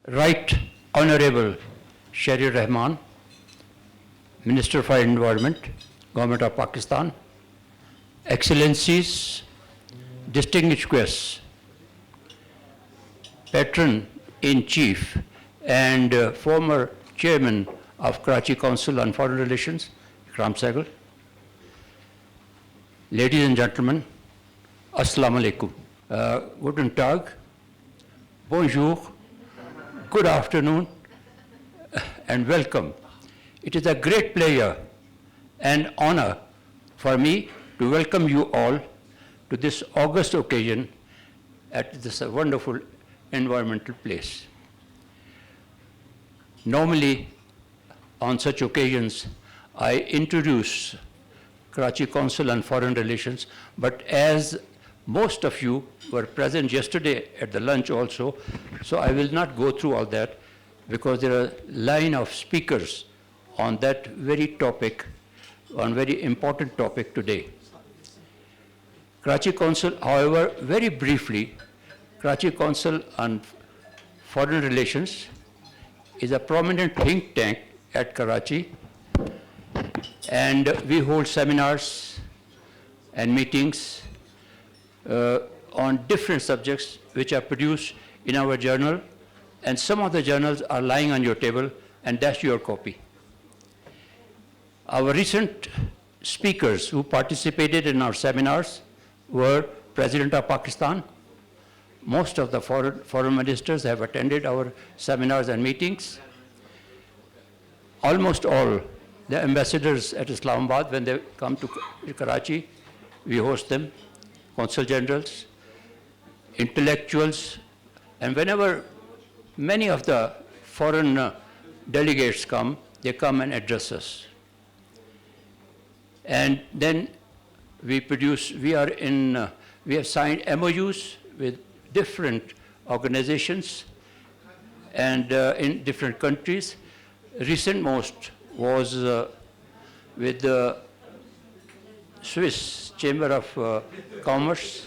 Right Honorable Sharif Rahman, Minister for Environment, Government of Pakistan, Excellencies, distinguished guests, Patron-in-Chief and former Chairman of Karachi Council on Foreign Relations, Ikram Sehgal, ladies and gentlemen, Assalamu alaikum. Guten Tag, bonjour, good afternoon, and welcome. It is a great pleasure and honor for me to welcome you all to this august occasion at this wonderful environmental place. Normally, on such occasions, I introduce Karachi Council on Foreign Relations, but as most of you were present yesterday at the lunch also, so I will not go through all that because there are a line of speakers on that very topic, on very important topic today. Karachi Council, however, very briefly, Karachi Council on Foreign Relations is a prominent think tank at Karachi, and we hold seminars and meetings on different subjects which are produced in our journal, and some of the journals are lying on your table, and that's your copy. Our recent speakers who participated in our seminars were President of Pakistan. Most of the foreign ministers have attended our seminars and meetings. Almost all the ambassadors at Islamabad, when they come to Karachi, we host them, consul generals, intellectuals, and whenever many of the foreign delegates come, they come and address us. And then we have signed MOUs with different organizations and in different countries. Recent most was with the Swiss Chamber of Commerce,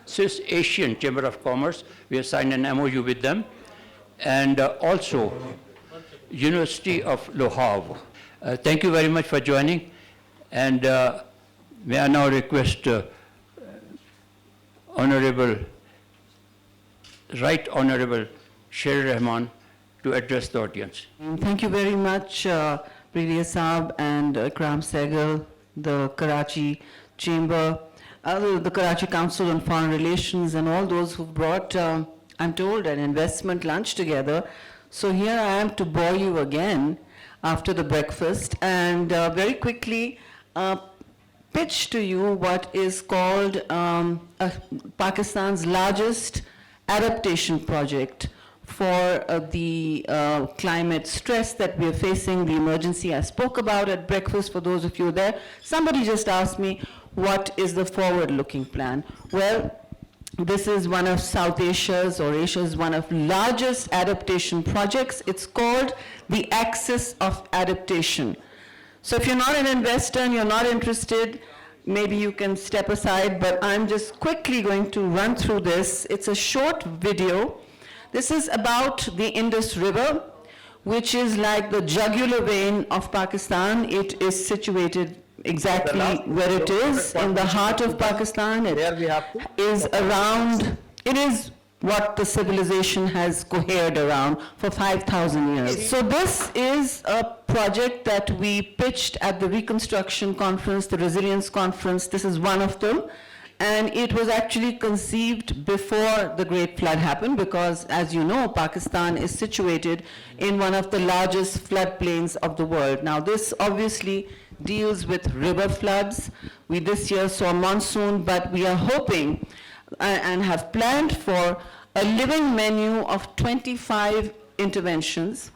Swiss Asian Chamber of Commerce. We have signed an MOU with them, and also University of Le Havre. Thank you very much for joining, and may I now request Right Honorable Sharif Rahman to address the audience. Thank you very much, Brigadier Saab and Ikram Sehgal, the Karachi Chamber, the Karachi Council on Foreign Relations, and all those who brought, I'm told, an investment lunch together. So here I am to bore you again after the breakfast, and very quickly pitch to you what is called Pakistan's largest adaptation project for the climate stress that we are facing, the emergency I spoke about at breakfast for those of you there. Somebody just asked me, what is the forward-looking plan? Well, this is one of South Asia's, or Asia's, one of largest adaptation projects. It's called the Axis of Adaptation. So if you're not an investor and you're not interested, maybe you can step aside, but I'm just quickly going to run through this. It's a short video. This is about the Indus River, which is like the jugular vein of Pakistan. It is situated exactly where it is, in the heart of Pakistan. It is around, it is what the civilization has cohered around for 5,000 years. So this is a project that we pitched at the Reconstruction Conference, the Resilience Conference. This is one of them. And it was actually conceived before the Great Flood happened because, as you know, Pakistan is situated in one of the largest floodplains of the world. Now, this obviously deals with river floods. We this year saw monsoon, but we are hoping and have planned for a living menu of 25 interventions.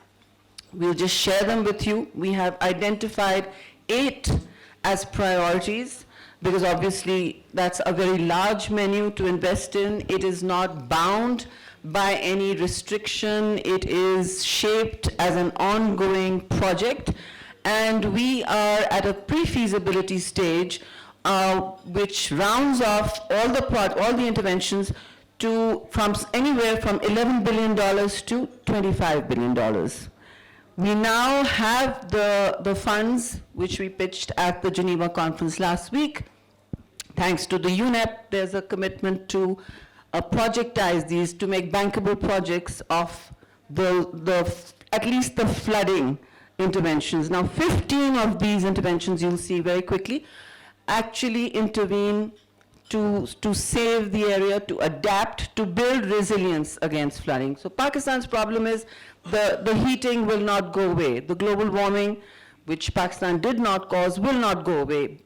We'll just share them with you. We have identified 8 as priorities, because obviously that's a very large menu to invest in. It is not bound by any restriction. It is shaped as an ongoing project, and we are at a pre-feasibility stage which rounds off all the interventions from anywhere from $11 billion to $25 billion. We now have the funds which we pitched at the Geneva conference last week. Thanks to the UNEP, there's a commitment to projectize these, to make bankable projects of at least the flooding interventions. Now, 15 of these interventions, you'll see very quickly, actually intervene to save the area, to adapt, to build resilience against flooding. So Pakistan's problem is the heating will not go away. The global warming, which Pakistan did not cause, will not go away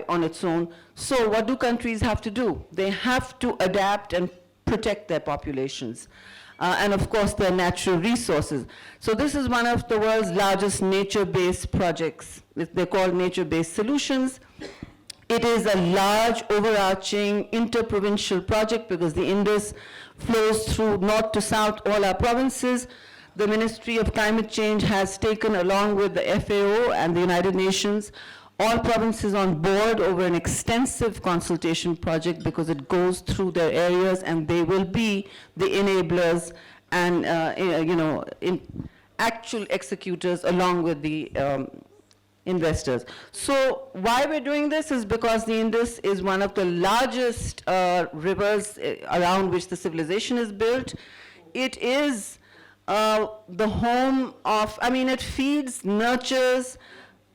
on its own. So what do countries have to do? They have to adapt and protect their populations. And of course, their natural resources. So this is one of the world's largest nature-based projects. They're called nature-based solutions. It is a large, overarching, interprovincial project because the Indus flows through north to south all our provinces. The Ministry of Climate Change has taken, along with the FAO and the United Nations, all provinces on board over an extensive consultation project because it goes through their areas and they will be the enablers and actual executors along with the investors. So why we're doing this is because the Indus is one of the largest rivers around which the civilization is built. It is the home of, it feeds, nurtures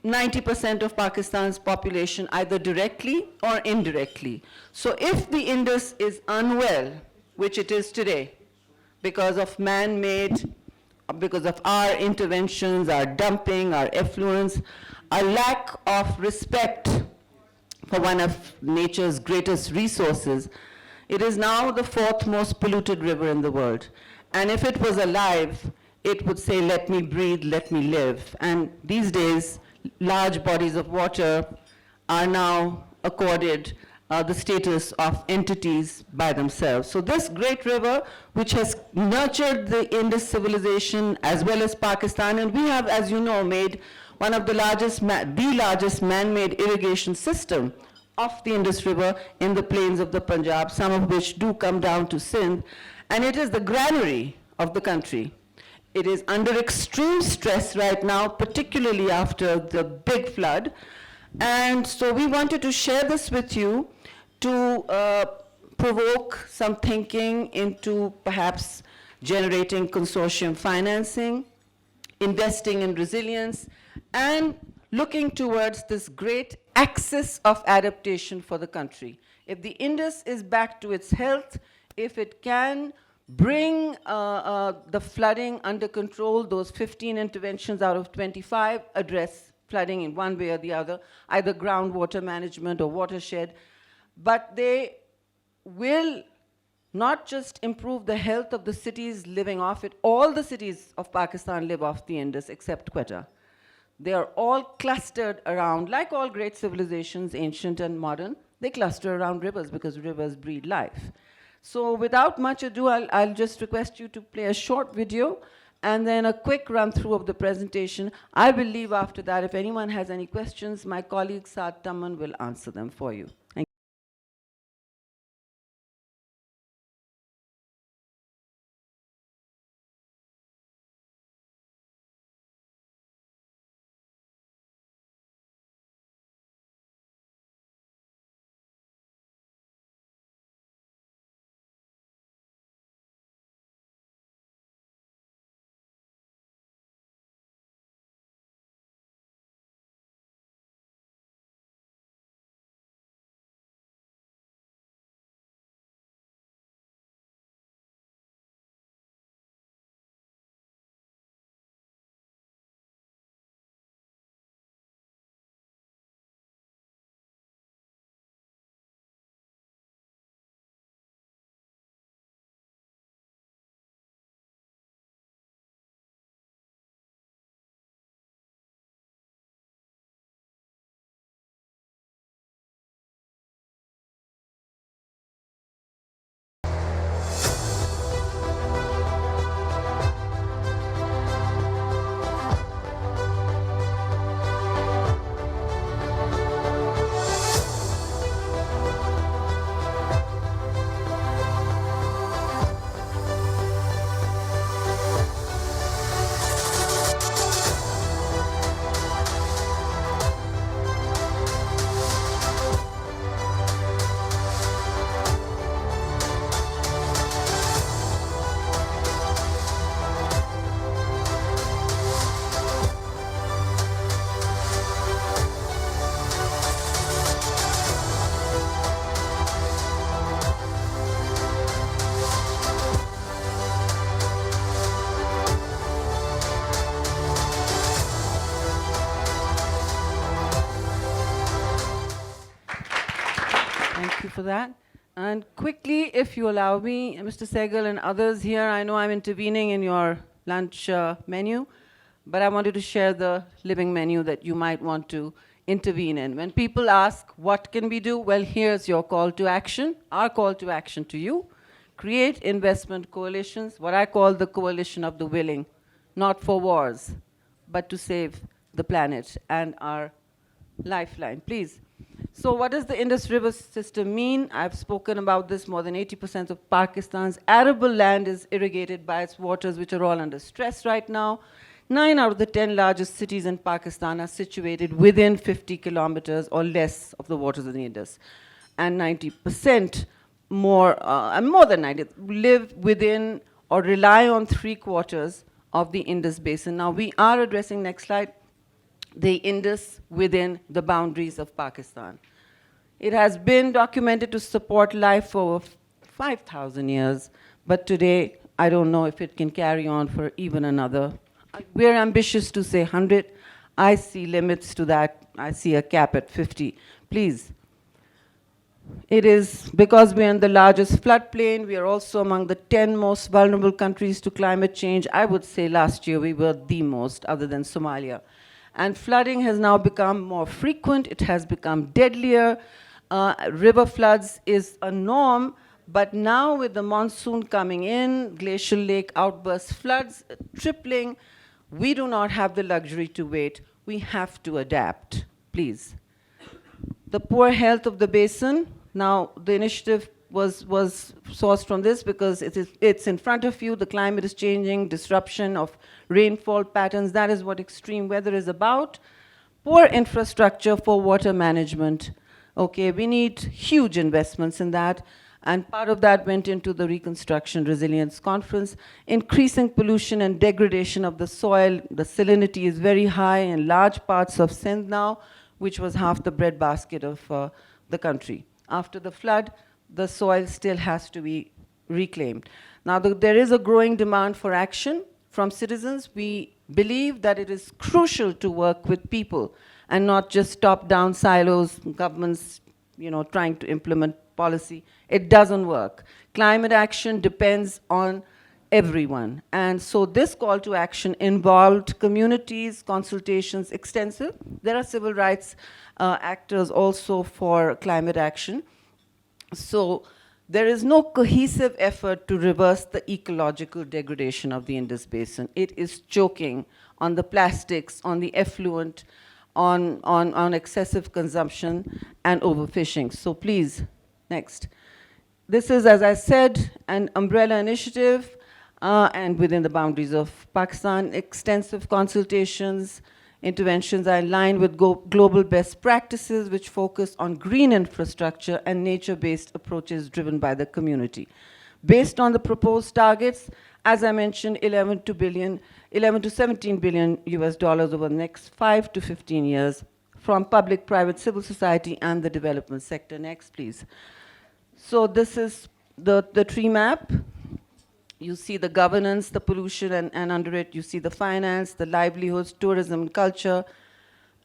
90% of Pakistan's population either directly or indirectly. So if the Indus is unwell, which it is today, because of man-made, because of our interventions, our dumping, our effluence, our lack of respect for one of nature's greatest resources, it is now the fourth most polluted river in the world. And if it was alive, it would say, let me breathe, let me live. And these days, large bodies of water are now accorded the status of entities by themselves. So this great river, which has nurtured the Indus civilization as well as Pakistan, and we have, as you know, made one of the largest man-made irrigation system of the Indus River in the plains of the Punjab, some of which do come down to Sindh, and it is the granary of the country. It is under extreme stress right now, particularly after the big flood. And so we wanted to share this with you to provoke some thinking into perhaps generating consortium financing, investing in resilience, and looking towards this great axis of adaptation for the country. If the Indus is back to its health, if it can bring the flooding under control, those 15 interventions out of 25 address flooding in one way or the other, either groundwater management or watershed, but they will not just improve the health of the cities living off it. All the cities of Pakistan live off the Indus except Quetta. They are all clustered around, like all great civilizations, ancient and modern, they cluster around rivers because rivers breed life. So without much ado, I'll just request you to play a short video and then a quick run through of the presentation. I will leave after that. If anyone has any questions, my colleague Saad Taman will answer them for you. that. And quickly, if you allow me, Mr. Sehgal and others here, I know I'm intervening in your lunch menu, but I wanted to share the living menu that you might want to intervene in. When people ask, what can we do? Well, here's your call to action, our call to action to you. Create investment coalitions, what I call the coalition of the willing, not for wars, but to save the planet and our lifeline, please. So what does the Indus River system mean? I've spoken about this. More than 80% of Pakistan's arable land is irrigated by its waters, which are all under stress right now. 9 out of the 10 largest cities in Pakistan are situated within 50 kilometers or less of the waters of the Indus. And 90% more than 90, live within or rely on 3/4 of the Indus basin. Now we are addressing, next slide, the Indus within the boundaries of Pakistan. It has been documented to support life for over 5,000 years, but today I don't know if it can carry on for even another. We're ambitious to say 100. I see limits to that. I see a cap at 50. Please. It is because we're in the largest floodplain. We are also among the 10 most vulnerable countries to climate change. I would say last year we were the most, other than Somalia. And flooding has now become more frequent. It has become deadlier. River floods is a norm, but now with the monsoon coming in, glacial lake outburst floods tripling, we do not have the luxury to wait. We have to adapt, please. The poor health of the basin. Now, the initiative was sourced from this because it's in front of you. The climate is changing, disruption of rainfall patterns. That is what extreme weather is about. Poor infrastructure for water management. Okay, we need huge investments in that. And part of that went into the Reconstruction Resilience Conference. Increasing pollution and degradation of the soil. The salinity is very high in large parts of Sindh now, which was half the breadbasket of the country. After the flood, the soil still has to be reclaimed. Now, there is a growing demand for action from citizens. We believe that it is crucial to work with people and not just top-down silos, governments, trying to implement policy. It doesn't work. Climate action depends on everyone. And so this call to action involved communities, consultations, extensive. There are civil rights actors also for climate action. So there is no cohesive effort to reverse the ecological degradation of the Indus Basin. It is choking on the plastics, on the effluent, on excessive consumption and overfishing. So please, next. This is, as I said, an umbrella initiative and within the boundaries of Pakistan, extensive consultations, interventions are in line with global best practices which focus on green infrastructure and nature-based approaches driven by the community. Based on the proposed targets, as I mentioned, 11 to 17 billion US dollars over the next 5 to 15 years from public, private, civil society, and the development sector. Next, please. So this is the tree map. You see the governance, the pollution, and under it you see the finance, the livelihoods, tourism, culture,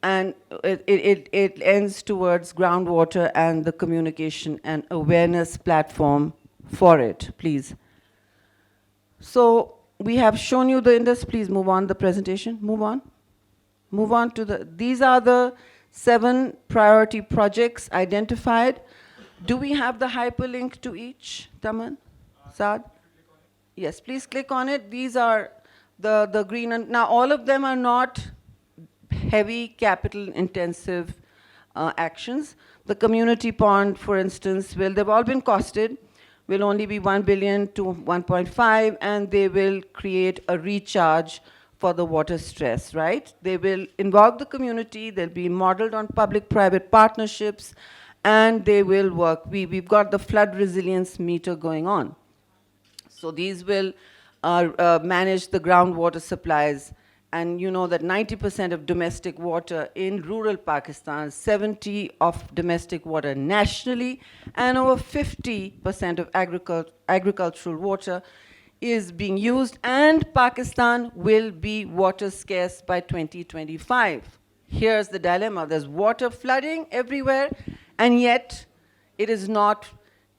and it ends towards groundwater and the communication and awareness platform for it, please. So we have shown you the Indus. Please move on the presentation. Move on. Move on to these are the 7 priority projects identified. Do we have the hyperlink to each, Taman? Saad? Yes, please click on it. These are the green, and now all of them are not heavy capital intensive actions. The community pond, for instance, they've all been costed, will only be 1 billion to 1.5, and they will create a recharge for the water stress, right? They will involve the community, they'll be modeled on public-private partnerships, and they will work. We've got the flood resilience meter going on. So these will manage the groundwater supplies. And you know that 90% of domestic water in rural Pakistan, 70% of domestic water nationally, and over 50% of agricultural water is being used, and Pakistan will be water scarce by 2025. Here's the dilemma. There's water flooding everywhere, and yet it is not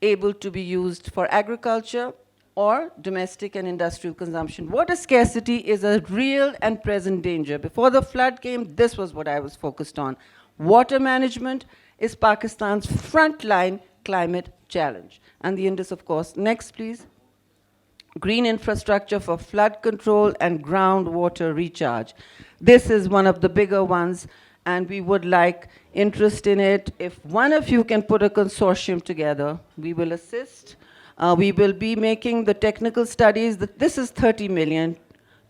able to be used for agriculture or domestic and industrial consumption. Water scarcity is a real and present danger. Before the flood came, this was what I was focused on. Water management is Pakistan's frontline climate challenge. And the Indus, of course. Next, please. Green infrastructure for flood control and groundwater recharge. This is one of the bigger ones, and we would like interest in it. If one of you can put a consortium together, we will assist. We will be making the technical studies. This is 30 million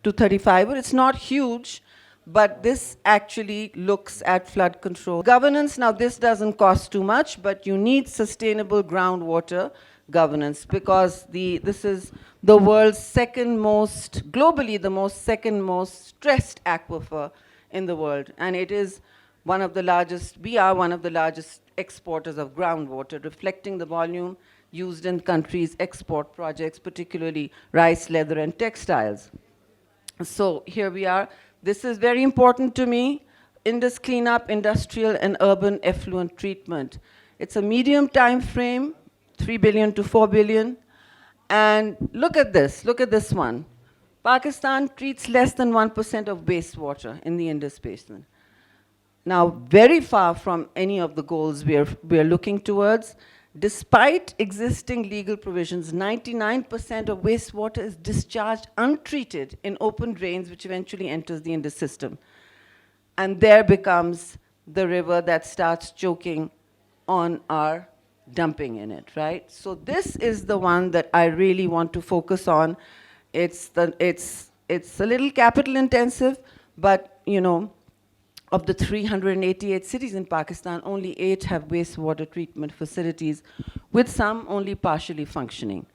to 35, but it's not huge, but this actually looks at flood control. Governance, now this doesn't cost too much, but you need sustainable groundwater governance, because this is the world's globally the second most stressed aquifer in the world. And it is one of the largest, we are one of the largest exporters of groundwater, reflecting the volume used in countries' export projects, particularly rice, leather, and textiles. So here we are. This is very important to me. Indus cleanup, industrial and urban effluent treatment. It's a medium time frame, 3 billion to 4 billion. And look at this one. Pakistan treats less than 1% of wastewater in the Indus Basin. Now, very far from any of the goals we are looking towards. Despite existing legal provisions, 99% of wastewater is discharged untreated in open drains, which eventually enters the Indus system. And there becomes the river that starts choking on our dumping in it, right? So this is the one that I really want to focus on. It's a little capital intensive, but of the 388 cities in Pakistan, only 8 have wastewater treatment facilities, with some only partially functioning.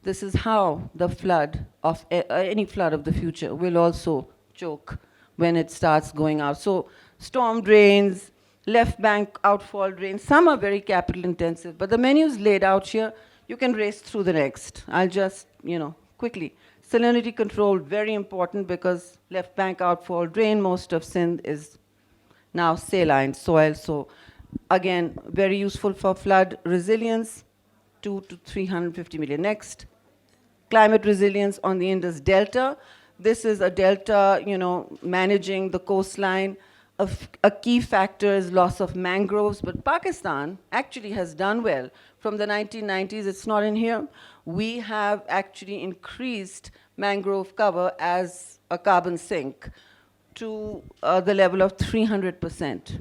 This is how the flood of any flood of the future will also choke when it starts going out. So storm drains, left bank outfall drains, some are very capital intensive, but the menus laid out here, you can race through the next. I'll just, quickly. Salinity control, very important, because left bank outfall drain, most of Sindh is now saline soil. So again, very useful for flood resilience, 2 to 350 million. Next, climate resilience on the Indus Delta. This is a delta, managing the coastline. A key factor is loss of mangroves, but Pakistan actually has done well. From the 1990s, it's not in here, we have actually increased mangrove cover as a carbon sink to the level of 300%.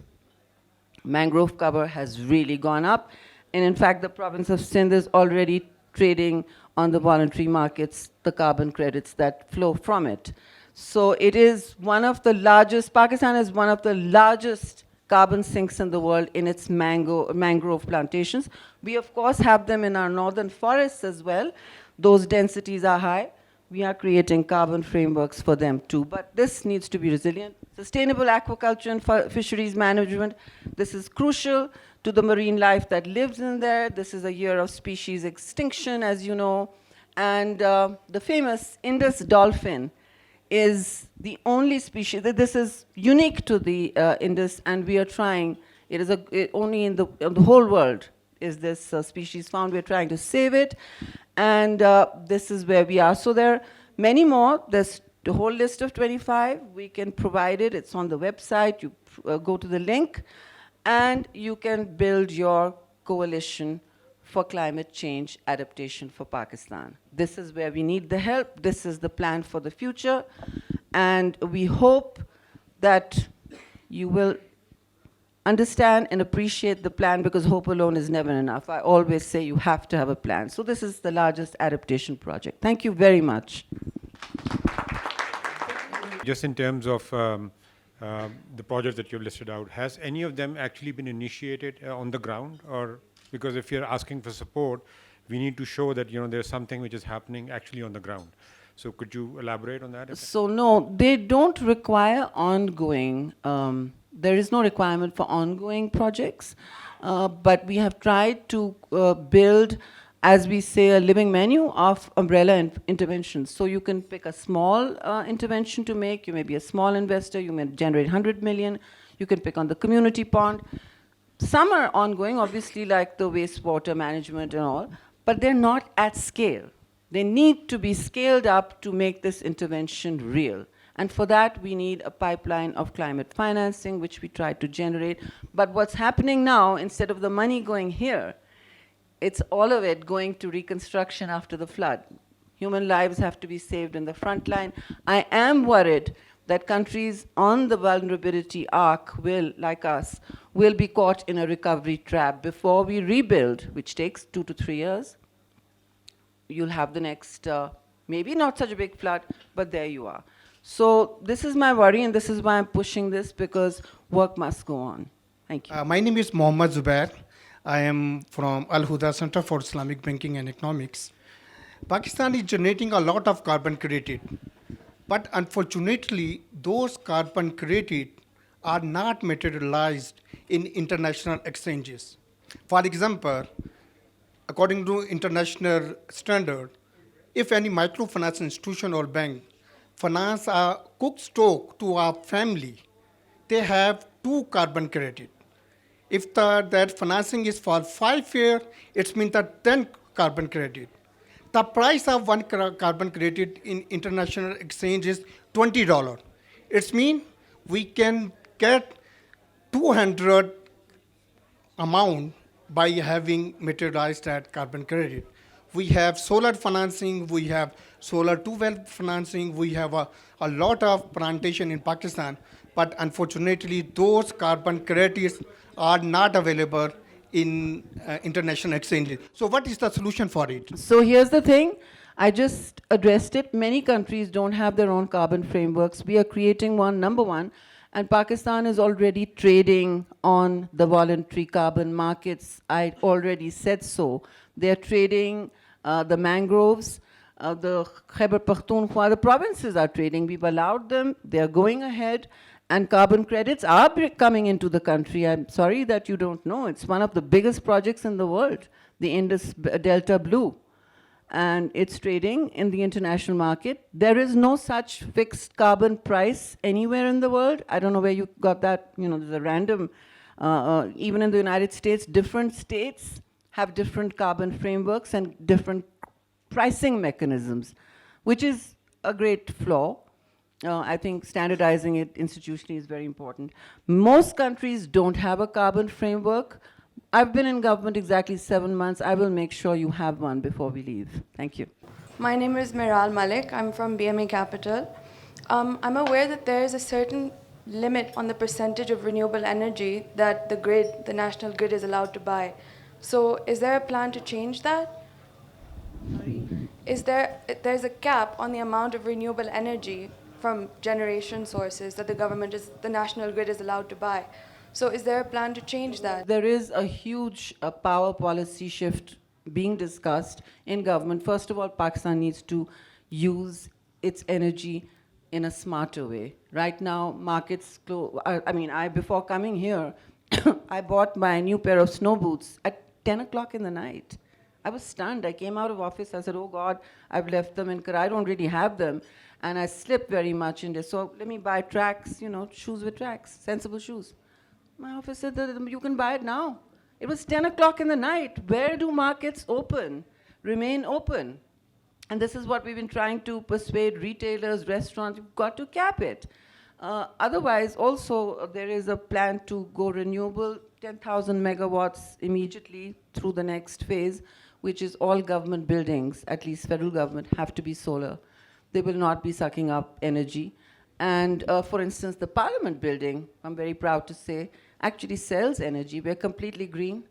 Mangrove cover has really gone up, and in fact, the province of Sindh is already trading on the voluntary markets the carbon credits that flow from it. So it is one of the largest, Pakistan is one of the largest carbon sinks in the world in its mangrove plantations. We, of course, have them in our northern forests as well. Those densities are high. We are creating carbon frameworks for them too. But this needs to be resilient. Sustainable aquaculture and fisheries management. This is crucial to the marine life that lives in there. This is a year of species extinction, as you know. And the famous Indus dolphin is the only species, this is unique to the Indus, and we are trying, it is only in the whole world is this species found. We're trying to save it, and this is where we are. So there are many more. There's the whole list of 25. We can provide it. It's on the website. You go to the link, and you can build your coalition for climate change adaptation for Pakistan. This is where we need the help. This is the plan for the future. And we hope that you will understand and appreciate the plan, because hope alone is never enough. I always say you have to have a plan. So this is the largest adaptation project. Thank you very much. Just in terms of the projects that you've listed out, has any of them actually been initiated on the ground? Or because if you're asking for support, we need to show that there's something which is happening actually on the ground. So could you elaborate on that? So no, they don't require ongoing. There is no requirement for ongoing projects, but we have tried to build, as we say, a living menu of umbrella interventions. So you can pick a small intervention to make. You may be a small investor. You may generate 100 million. You can pick on the community pond. some are ongoing, obviously, like the wastewater management and all, but they're not at scale. They need to be scaled up to make this intervention real. And for that, we need a pipeline of climate financing, which we try to generate. But what's happening now, instead of the money going here, it's all of it going to reconstruction after the flood. Human lives have to be saved in the front line. I am worried that countries on the vulnerability arc will, like us, will be caught in a recovery trap before we rebuild, which takes 2 to 3 years. You'll have the next, maybe not such a big flood, but there you are. So this is my worry, and this is why I'm pushing this, because work must go on. Thank you. My name is Mohammad Zubair. I am from Al Huda Center for Islamic Banking and Economics. Pakistan is generating a lot of carbon credit, but unfortunately, those carbon credit are not materialized in international exchanges. For example, according to international standard, if any microfinance institution or bank finance a cook stock to a family, they have 2 carbon credit. If that financing is for 5 years, it means that 10 carbon credit. The price of 1 carbon credit in international exchange is $20. It means we can get 200 amount by having materialized that carbon credit. We have solar financing, we have solar two-well financing, we have a lot of plantation in Pakistan, but unfortunately those carbon credits are not available in international exchanges. So what is the solution for it? So here's the thing. I just addressed it. Many countries don't have their own carbon frameworks. We are creating one, number one. And Pakistan is already trading on the voluntary carbon markets. I already said so. They're trading the mangroves, the Khyber Pakhtunkhwa, the provinces are trading. We've allowed them. They're going ahead. And carbon credits are coming into the country. I'm sorry that you don't know. It's one of the biggest projects in the world, the Indus Delta Blue. And it's trading in the international market. There is no such fixed carbon price anywhere in the world. I don't know where you got that. You know, there's a random, even in the United States, different states have different carbon frameworks and different pricing mechanisms, which is a great flaw. I think standardizing it institutionally is very important. Most countries don't have a carbon framework. I've been in government exactly 7 months. I will make sure you have one before we leave. Thank you. My name is Miral Malik. I'm from BMA Capital. I'm aware that there is a certain limit on the percentage of renewable energy that the national grid is allowed to buy. So is there a plan to change that? There's a cap on the amount of renewable energy from generation sources that the national grid is allowed to buy. So is there a plan to change that? There is a huge power policy shift being discussed in government. First of all, Pakistan needs to use its energy in a smarter way. Right now, markets, before coming here, I bought my new pair of snow boots at 10 o'clock in the night. I was stunned. I came out of office, I said, oh God, I've left them in Kara. I don't really have them. And I slip very much in there. So let me buy tracks, shoes with tracks, sensible shoes. My office said that you can buy it now. It was 10 o'clock in the night. Where do markets remain open? And this is what we've been trying to persuade retailers, restaurants, you've got to cap it. Otherwise, also, there is a plan to go renewable, 10,000 megawatts immediately through the next phase, which is all government buildings, at least federal government, have to be solar. They will not be sucking up energy. And for instance, the Parliament building, I'm very proud to say, actually sells energy. We're completely green,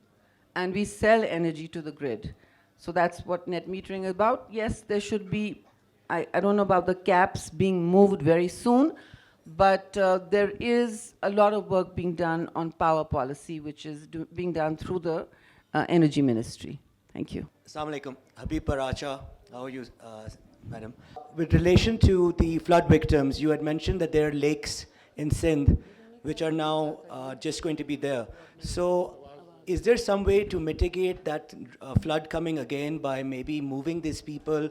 and we sell energy to the grid. So that's what net metering is about. Yes, there should be, I don't know about the caps being moved very soon, but there is a lot of work being done on power policy, which is being done through the Energy Ministry. Thank you. Assalamu alaikum. Habib Paracha. How are you, madam? With relation to the flood victims, you had mentioned that there are lakes in Sindh which are now just going to be there. So is there some way to mitigate that flood coming again by maybe moving these people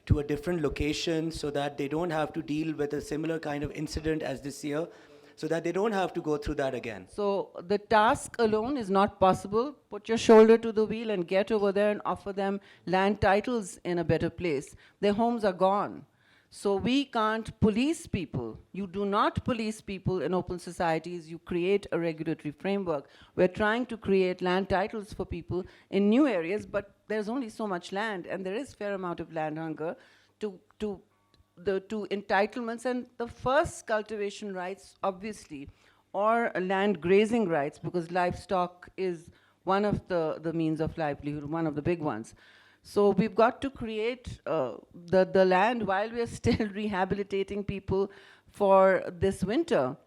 to a different location so that they don't have to deal with a similar kind of incident as this year? so that they don't have to go through that again. So the task alone is not possible. Put your shoulder to the wheel and get over there and offer them land titles in a better place. Their homes are gone. So we can't police people. You do not police people in open societies. You create a regulatory framework. We're trying to create land titles for people in new areas, but there's only so much land, and there is fair amount of land hunger to entitlements. And the first cultivation rights, obviously, or land grazing rights, because livestock is one of the means of livelihood, one of the big ones. So we've got to create the land while we're still rehabilitating people for this winter.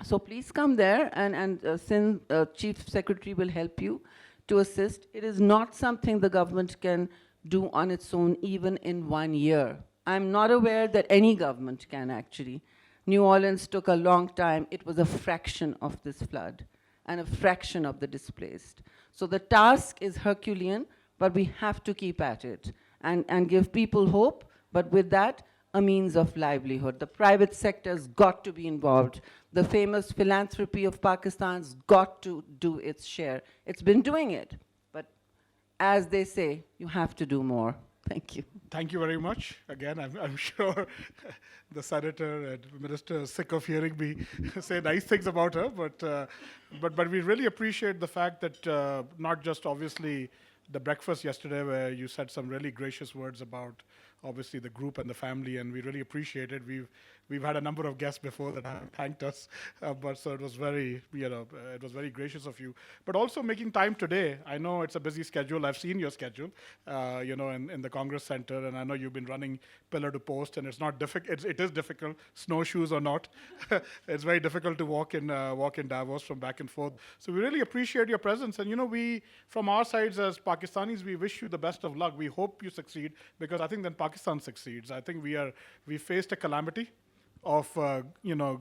So please come there, and Sindh Chief Secretary will help you to assist. It is not something the government can do on its own, even in 1 year. I'm not aware that any government can, actually. New Orleans took a long time. It was a fraction of this flood and a fraction of the displaced. So the task is Herculean, but we have to keep at it and give people hope, but with that, a means of livelihood. The private sector's got to be involved. The famous philanthropy of Pakistan's got to do its share. It's been doing it, but as they say, you have to do more. Thank you. Thank you very much. Again, I'm sure the senator and minister are sick of hearing me say nice things about her, but we really appreciate the fact that not just obviously the breakfast yesterday where you said some really gracious words about obviously the group and the family, and we really appreciate it. We've had a number of guests before that have thanked us, but so it was very, it was very gracious of you. But also making time today. I know it's a busy schedule. I've seen your schedule, in the Congress Center, and I know you've been running pillar to post, and it's not difficult. It is difficult, snowshoes or not. It's very difficult to walk in Davos from back and forth. So we really appreciate your presence, and we, from our sides as Pakistanis, we wish you the best of luck. We hope you succeed, because I think then Pakistan succeeds. I think we faced a calamity of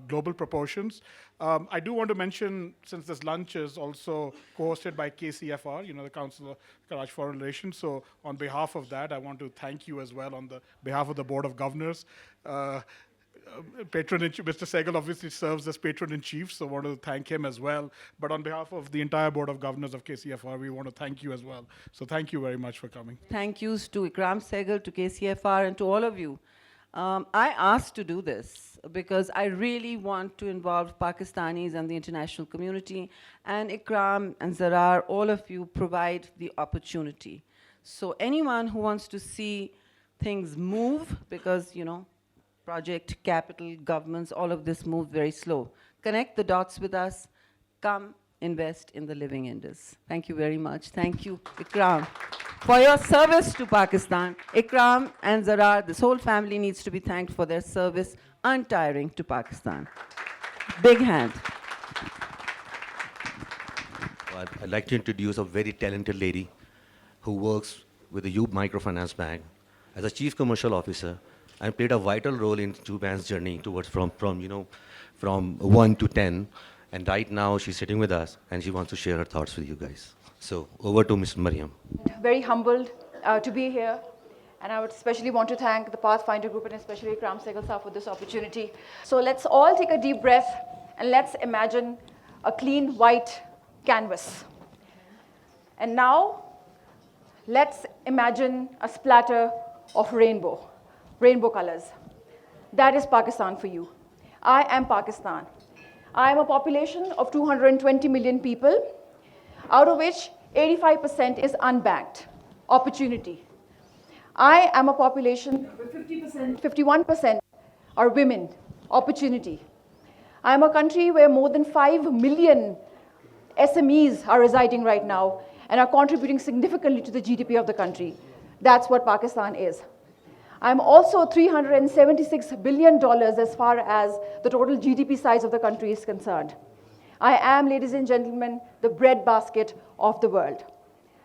global proportions. I do want to mention, since this lunch is also co-hosted by KCFR, the Council of Karachi Foreign Relations, so on behalf of that, I want to thank you as well on the behalf of the Board of Governors. Patron-in-chief, Mr. Sehgal obviously serves as patron-in-chief, so I want to thank him as well. But on behalf of the entire Board of Governors of KCFR, we want to thank you as well. So thank you very much for coming. Thank yous to Ikram Sehgal, to KCFR, and to all of you. I asked to do this because I really want to involve Pakistanis and the international community, and Ikram and Zarar, all of you provide the opportunity. So anyone who wants to see things move, because, project, capital, governments, all of this moves very slow. Connect the dots with us. Come invest in the living Indus. Thank you very much. Thank you, Ikram, for your service to Pakistan. Ikram and Zarar, this whole family needs to be thanked for their service, untiring, to Pakistan. Big hand. Well, I'd like to introduce a very talented lady who works with the Youth Microfinance Bank as a chief commercial officer, and played a vital role in Juban's journey towards from 1 to 10. And right now she's sitting with us and she wants to share her thoughts with you guys. So over to Ms. Mariam. Very humbled to be here. And I would especially want to thank the Pathfinder Group and especially Ikram Sehgal sir for this opportunity. So let's all take a deep breath and let's imagine a clean white canvas. And now let's imagine a splatter of rainbow colors. That is Pakistan for you. I am Pakistan. I am a population of 220 million people, out of which 85% is unbanked. Opportunity. I am a population where 51% are women. Opportunity. I am a country where more than 5 million SMEs are residing right now and are contributing significantly to the GDP of the country. That's what Pakistan is. I'm also $376 billion as far as the total GDP size of the country is concerned. I am, ladies and gentlemen, the breadbasket of the world.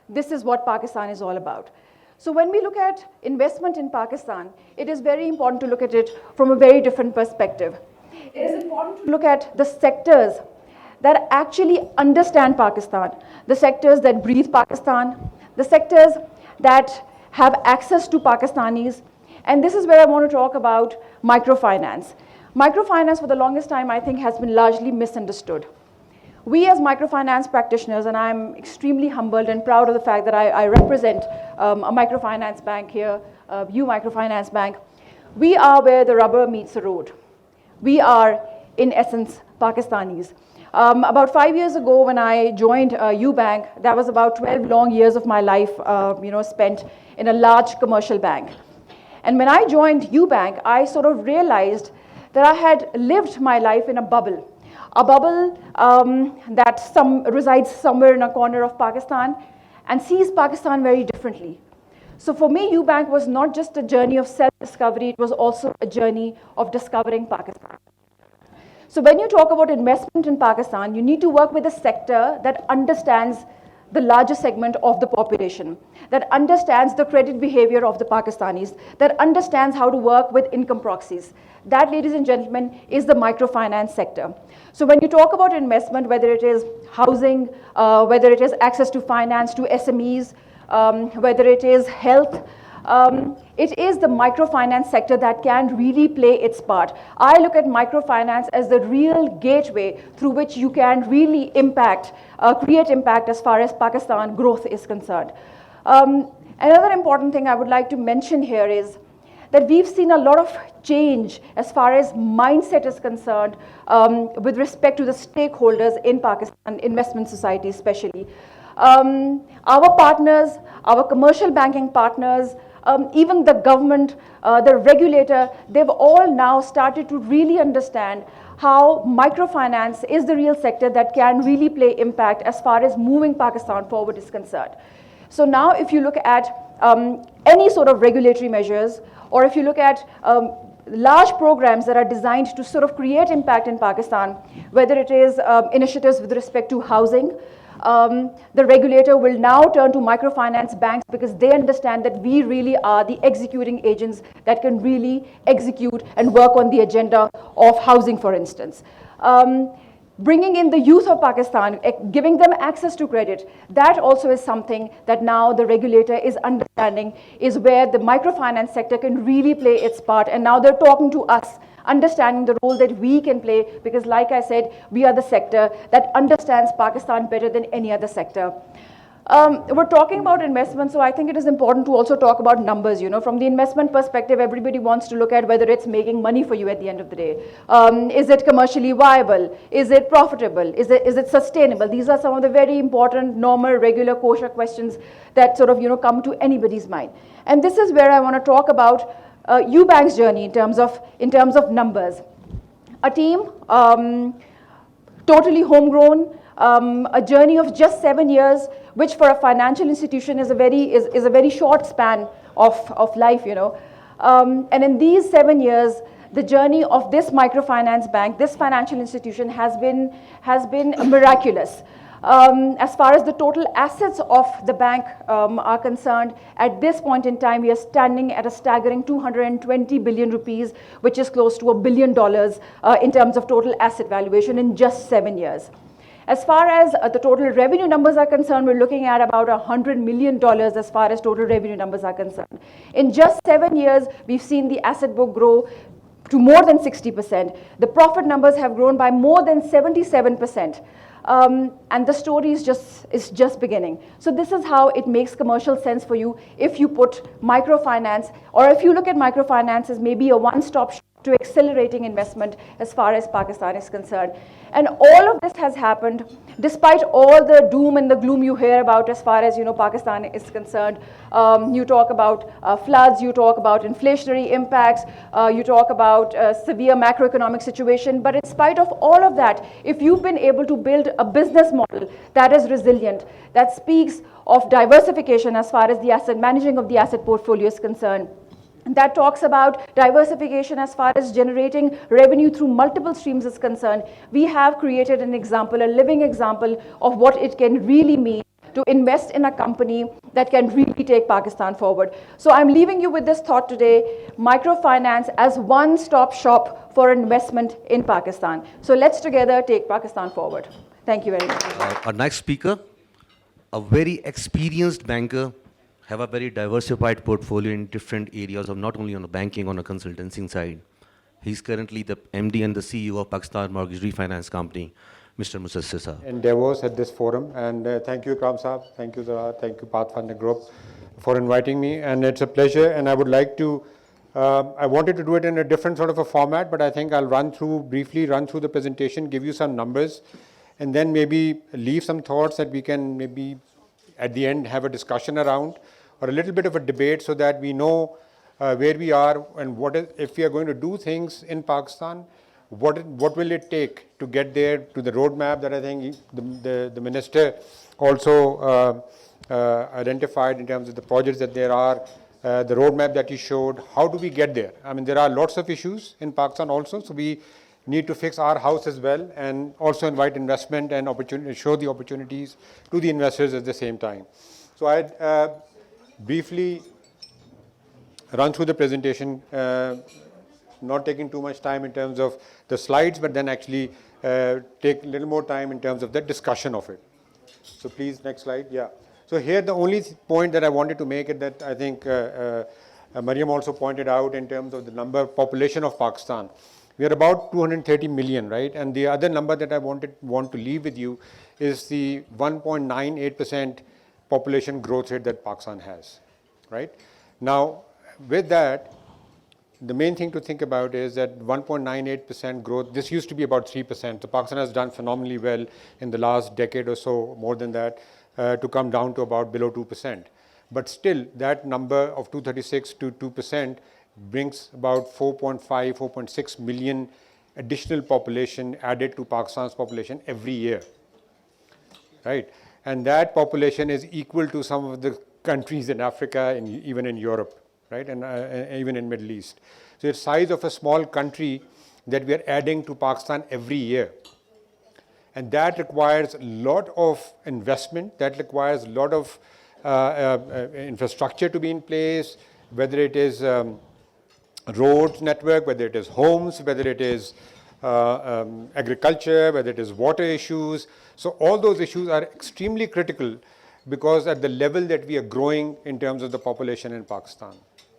This is what Pakistan is all about. So when we look at investment in Pakistan, it is very important to look at it from a very different perspective. It is important to look at the sectors that actually understand Pakistan, the sectors that breathe Pakistan, the sectors that have access to Pakistanis. And this is where I want to talk about microfinance. Microfinance for the longest time, I think, has been largely misunderstood. We as microfinance practitioners, and I'm extremely humbled and proud of the fact that I represent a microfinance bank here, U Microfinance Bank, we are where the rubber meets the road. We are, in essence, Pakistanis. About 5 years ago, when I joined U Bank, that was about 12 long years of my life, spent in a large commercial bank. And when I joined U Bank, I sort of realized that I had lived my life in a bubble that resides somewhere in a corner of Pakistan and sees Pakistan very differently. So for me, U Bank was not just a journey of self-discovery, it was also a journey of discovering Pakistan. So when you talk about investment in Pakistan, you need to work with a sector that understands the larger segment of the population, that understands the credit behavior of the Pakistanis, that understands how to work with income proxies. That, ladies and gentlemen, is the microfinance sector. So when you talk about investment, whether it is housing, whether it is access to finance to SMEs, whether it is health, it is the microfinance sector that can really play its part. I look at microfinance as the real gateway through which you can really create impact as far as Pakistan growth is concerned. Another important thing I would like to mention here is that we've seen a lot of change as far as mindset is concerned with respect to the stakeholders in Pakistan, investment society especially. Our partners, our commercial banking partners, even the government, the regulator, they've all now started to really understand how microfinance is the real sector that can really play impact as far as moving Pakistan forward is concerned. So now if you look at any sort of regulatory measures, or if you look at large programs that are designed to sort of create impact in Pakistan, whether it is initiatives with respect to housing, the regulator will now turn to microfinance banks because they understand that we really are the executing agents that can really execute and work on the agenda of housing, for instance. Bringing in the youth of Pakistan, giving them access to credit, that also is something that now the regulator is understanding is where the microfinance sector can really play its part. And now they're talking to us, understanding the role that we can play, because like I said, we are the sector that understands Pakistan better than any other sector. We're talking about investment, so I think it is important to also talk about numbers. From the investment perspective, everybody wants to look at whether it's making money for you at the end of the day. Is it commercially viable? Is it profitable? Is it sustainable? These are some of the very important, normal, regular, kosher questions that sort of come to anybody's mind. And this is where I want to talk about U Bank's journey in terms of numbers. A team totally homegrown, a journey of just 7 years, which for a financial institution is a very short span of life, And in these 7 years, the journey of this microfinance bank, this financial institution has been miraculous. As far as the total assets of the bank are concerned, at this point in time, we are standing at a staggering 220 billion rupees, which is close to $1 billion in terms of total asset valuation in just 7 years. As far as the total revenue numbers are concerned, we're looking at about $100 million as far as total revenue numbers are concerned. In just 7 years, we've seen the asset book grow to more than 60%. The profit numbers have grown by more than 77%. And the story is just beginning. So this is how it makes commercial sense for you if you put microfinance, or if you look at microfinance as maybe a one-stop shop to accelerating investment as far as Pakistan is concerned. And all of this has happened despite all the doom and the gloom you hear about as far as Pakistan is concerned. You talk about floods, you talk about inflationary impacts, you talk about severe macroeconomic situation. But in spite of all of that, if you've been able to build a business model that is resilient, that speaks of diversification as far as the managing of the asset portfolio is concerned, that talks about diversification as far as generating revenue through multiple streams is concerned, we have created an example, a living example of what it can really mean to invest in a company that can really take Pakistan forward. So I'm leaving you with this thought today, microfinance as one-stop shop for investment in Pakistan. So let's together take Pakistan forward. Thank you very much. Our next speaker, a very experienced banker, have a very diversified portfolio in different areas of not only on the banking, on the consultancy side. He's currently the MD and the CEO of Pakistan Mortgage Refinance Company, Mr. Musassir Saab. In Davos at this forum, and thank you, Kram Saab, thank you, Zara, thank you, Pathfinder Group, for inviting me, and it's a pleasure, and I would like to, I wanted to do it in a different sort of a format, but I think I'll briefly run through the presentation, give you some numbers, and then maybe leave some thoughts that we can maybe at the end have a discussion around, or a little bit of a debate, so that we know where we are and if we are going to do things in Pakistan, what will it take to get there, to the roadmap that I think the minister also identified in terms of the projects that there are, the roadmap that he showed. How do we get there? I mean, there are lots of issues in Pakistan also, so we need to fix our house as well, and also invite investment and show the opportunities to the investors at the same time. So I'd briefly run through the presentation, not taking too much time in terms of the slides, but then actually take a little more time in terms of the discussion of it. So please, next slide. Yeah. So here the only point that I wanted to make is that I think Mariam also pointed out in terms of the population of Pakistan. We are about 230 million, right? And the other number that I want to leave with you is the 1.98% population growth rate that Pakistan has, right? Now, with that, the main thing to think about is that 1.98% growth, this used to be about 3%. So Pakistan has done phenomenally well in the last decade or so, more than that, to come down to about below 2%. But still, that number of 236 to 2% brings about 4.5, 4.6 million additional population added to Pakistan's population every year, right? And that population is equal to some of the countries in Africa and even in Europe, right? And even in Middle East. So it's the size of a small country that we are adding to Pakistan every year. And that requires a lot of investment, that requires a lot of infrastructure to be in place, whether it is roads network, whether it is homes, whether it is agriculture, whether it is water issues. So all those issues are extremely critical, because at the level that we are growing in terms of the population in Pakistan,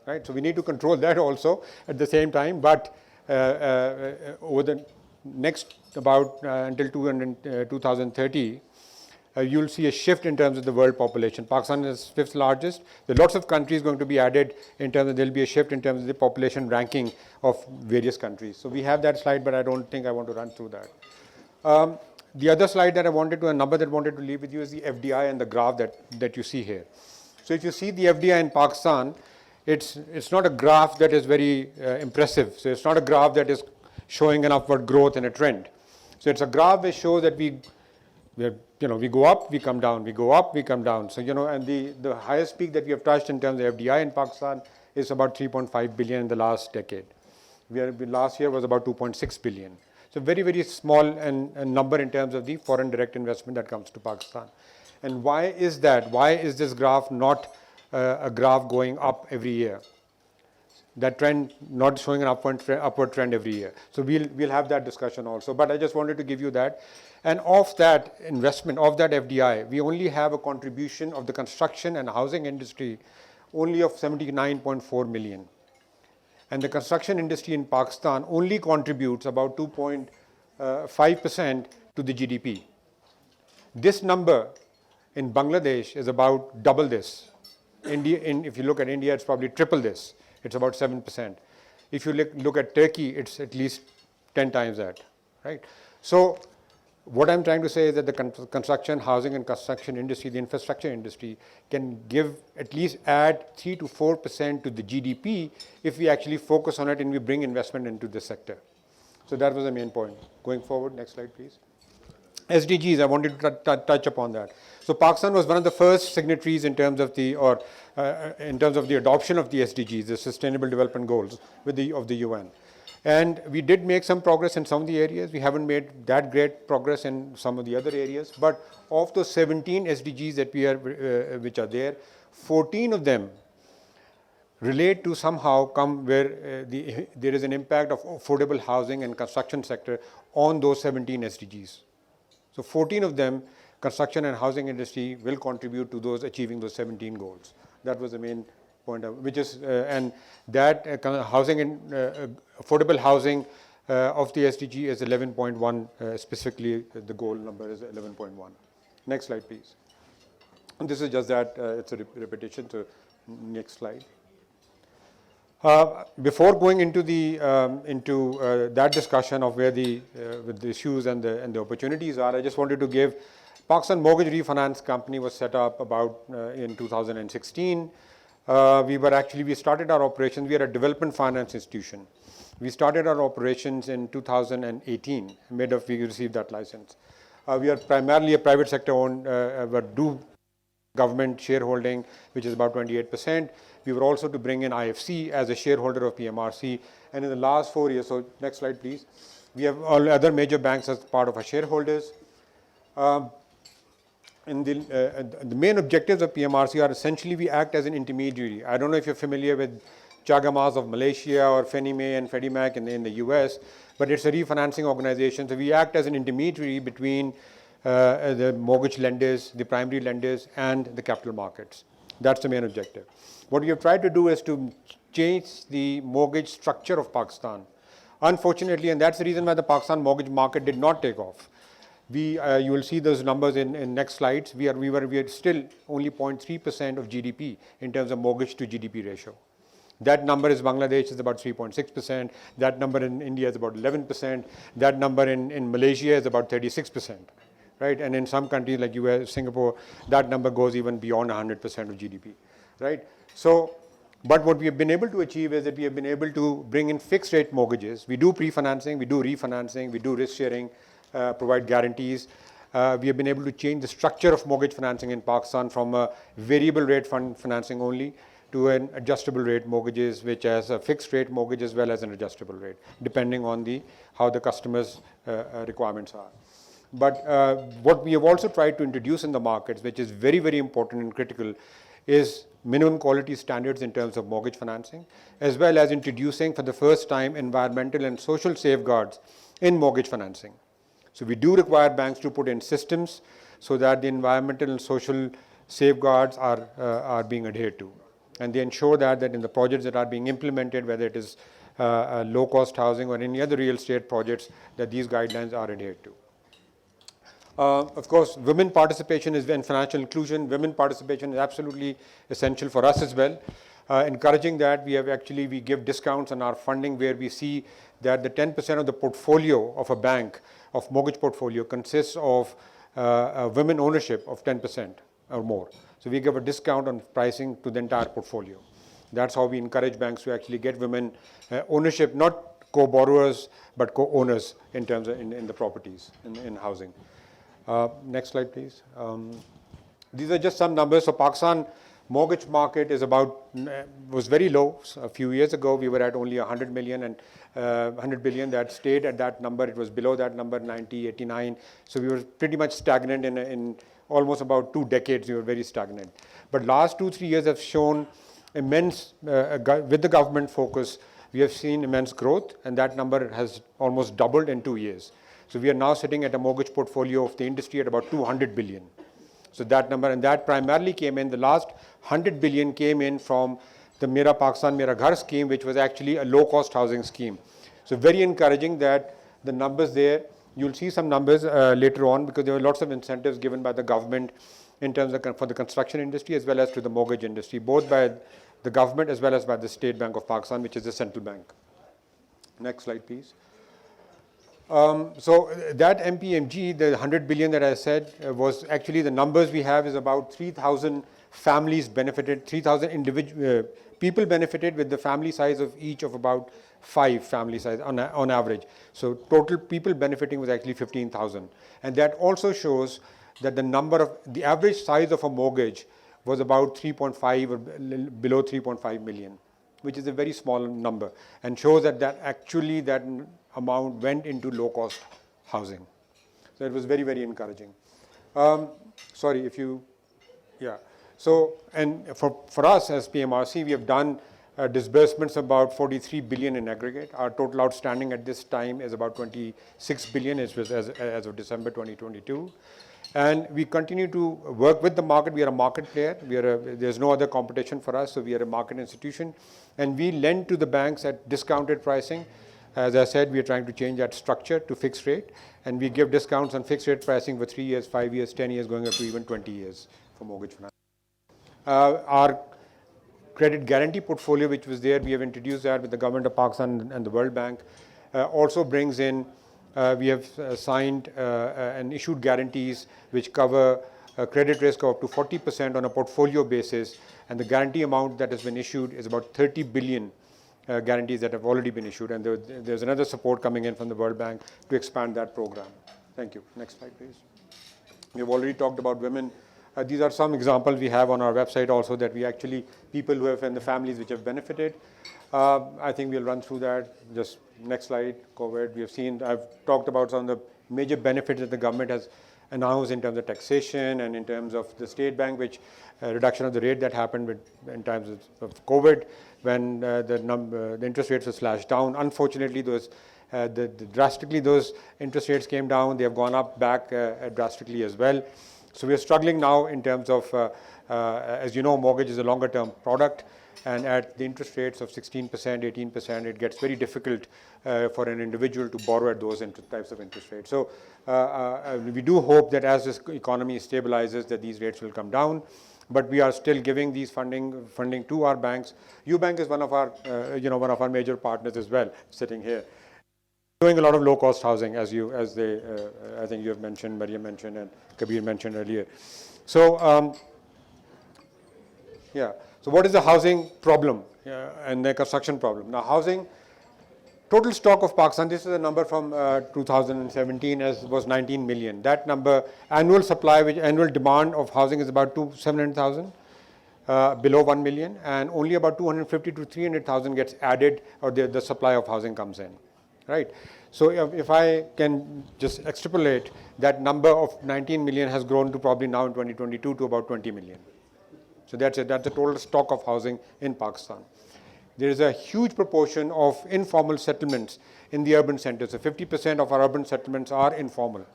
right? So we need to control that also at the same time, but over the next about until 2030, you'll see a shift in terms of the world population. Pakistan is 5th largest. There are lots of countries going to be added in terms of, there'll be a shift in terms of the population ranking of various countries. So we have that slide, but I don't think I want to run through that. The other slide that I wanted to, a number that I wanted to leave with you is the FDI and the graph that you see here. So if you see the FDI in Pakistan, it's not a graph that is very impressive. So it's not a graph that is showing an upward growth and a trend. So it's a graph that shows that we go up, we come down, we go up, we come down. So, and the highest peak that we have touched in terms of FDI in Pakistan is about 3.5 billion in the last decade. Last year was about 2.6 billion. So very, very small and number in terms of the foreign direct investment that comes to Pakistan. And why is that? Why is this graph not a graph going up every year? That trend not showing an upward trend every year. So we'll have that discussion also. But I just wanted to give you that. And of that investment, of that FDI, we only have a contribution of the construction and housing industry only of 79.4 million. And the construction industry in Pakistan only contributes about 2.5% to the GDP. This number in Bangladesh is about double this. If you look at India, it's probably triple this. It's about 7%. If you look at Turkey, it's at least 10 times that, right? So what I'm trying to say is that the construction, housing and construction industry, the infrastructure industry, can at least add 3 to 4% to the GDP if we actually focus on it and we bring investment into the sector. So that was the main point. Going forward, next slide, please. SDGs, I wanted to touch upon that. So Pakistan was one of the first signatories in terms of the adoption of the SDGs, the Sustainable Development Goals of the UN. And we did make some progress in some of the areas. We haven't made that great progress in some of the other areas. But of those 17 SDGs that which are there, 14 of them relate to somehow where there is an impact of affordable housing and construction sector on those 17 SDGs. So 14 of them, construction and housing industry will contribute to achieving those 17 goals. That was the main which is, and that kind of housing and affordable housing of the SDG is 11.1, specifically the goal number is 11.1. Next slide, please. And this is just that, it's a repetition, so next slide. Before going into the that discussion of where with the issues and the opportunities are, I just wanted to give Pakistan Mortgage Refinance Company was set up about in 2016. We started our operations. We are a development finance institution. We started our operations in 2018. We received that license. We are primarily a private sector owned, but do government shareholding, which is about 28%. We were also to bring in IFC as a shareholder of PMRC. And in the last 4 years, so next slide, please. We have all other major banks as part of our shareholders. The main objectives of PMRC are essentially we act as an intermediary. I don't know if you're familiar with Chagamas of Malaysia or Fannie Mae and Freddie Mac in the US, but it's a refinancing organization. So we act as an intermediary between the mortgage lenders, the primary lenders, and the capital markets. That's the main objective. What we have tried to do is to change the mortgage structure of Pakistan. Unfortunately, and that's the reason why the Pakistan mortgage market did not take off. You will see those numbers in next slides. We are still only 0.3% of GDP in terms of mortgage to GDP ratio. That number is Bangladesh is about 3.6%. That number in India is about 11%. That number in Malaysia is about 36%, right? And in some countries like US, Singapore, that number goes even beyond 100% of GDP, right? So, but what we have been able to achieve is that we have been able to bring in fixed rate mortgages. We do pre-financing, we do refinancing, we do risk sharing, provide guarantees. We have been able to change the structure of mortgage financing in Pakistan from a variable rate financing only to an adjustable rate mortgages, which has a fixed rate mortgage as well as an adjustable rate, depending on how the customer's requirements are. But what we have also tried to introduce in the markets, which is very, very important and critical, is minimum quality standards in terms of mortgage financing, as well as introducing for the first time environmental and social safeguards in mortgage financing. So we do require banks to put in systems so that the environmental and social safeguards are being adhered to. And they ensure that in the projects that are being implemented, whether it is low-cost housing or any other real estate projects, that these guidelines are adhered to. Of course, women participation is in financial inclusion. Women participation is absolutely essential for us as well. Encouraging that, we give discounts on our funding where we see that the 10% of the portfolio of a bank, of mortgage portfolio, consists of women ownership of 10% or more. So we give a discount on pricing to the entire portfolio. That's how we encourage banks to actually get women ownership, not co-borrowers, but co-owners in terms of in the properties, in housing. Next slide, please. These are just some numbers. So Pakistan mortgage market was very low. So a few years ago, we were at only 100 million and 100 billion. That stayed at that number. It was below that number, 90, 89. So we were pretty much stagnant in almost about 2 decades. We were very stagnant. But last 2-3 years have shown immense, with the government focus, we have seen immense growth, and that number has almost doubled in 2 years. So we are now sitting at a mortgage portfolio of the industry at about 200 billion. So that number, and that primarily came in, the last 100 billion came in from the Mera Pakistan Mera Ghar scheme, which was actually a low-cost housing scheme. So very encouraging that the numbers there, you'll see some numbers later on, because there were lots of incentives given by the government in terms of for the construction industry as well as to the mortgage industry, both by the government as well as by the State Bank of Pakistan, which is the central bank. Next slide, please. So that MPMG, the 100 billion that I said, was actually the numbers we have is about 3,000 families benefited, 3,000 people benefited with the family size of each of about 5 family size on average. So total people benefiting was actually 15,000. And that also shows that the average size of a mortgage was about 3.5 or below 3.5 million, which is a very small number, and shows that actually that amount went into low-cost housing. So it was very, very encouraging. So, and for us as PMRC, we have done disbursements about 43 billion in aggregate. Our total outstanding at this time is about 26 billion as of December 2022. And we continue to work with the market. We are a market player. There's no other competition for us, so we are a market institution. And we lend to the banks at discounted pricing. As I said, we are trying to change that structure to fixed rate. And we give discounts on fixed rate pricing for 3 years, 5 years, 10 years, going up to even 20 years for mortgage finance. Our credit guarantee portfolio, which was there, we have introduced that with the government of Pakistan and the World Bank, also brings in, we have signed and issued guarantees which cover credit risk of up to 40% on a portfolio basis, and the guarantee amount that has been issued is about 30 billion guarantees that have already been issued, and there's another support coming in from the World Bank to expand that program. Thank you. Next slide, please. We've already talked about women. These are some examples we have on our website also that we actually, people who have, and the families which have benefited. I think we'll run through that. Just next slide, COVID. We have seen, I've talked about some of the major benefits that the government has announced in terms of taxation and in terms of the state bank, which reduction of the rate that happened in times of COVID, when the interest rates were slashed down. Unfortunately, drastically those interest rates came down. They have gone up back drastically as well. So we are struggling now in terms of, as you know, mortgage is a longer term product, and at the interest rates of 16%, 18%, it gets very difficult for an individual to borrow at those types of interest rates. So we do hope that as this economy stabilizes, that these rates will come down. But we are still giving these funding to our banks. UBank is one of our major partners as well, sitting here. Doing a lot of low-cost housing, I think you have mentioned, Maria mentioned, and Kabir mentioned earlier. So, So what is the housing problem and the construction problem? Now, housing, total stock of Pakistan, this is a number from 2017, was 19 million. That number, annual supply, annual demand of housing is about 700,000. Below 1 million, and only about 250 to 300,000 gets added, or the supply of housing comes in. Right. So if I can just extrapolate, that number of 19 million has grown to probably now in 2022 to about 20 million. So that's the total stock of housing in Pakistan. There is a huge proportion of informal settlements in the urban centers. So 50% of our urban settlements are informal.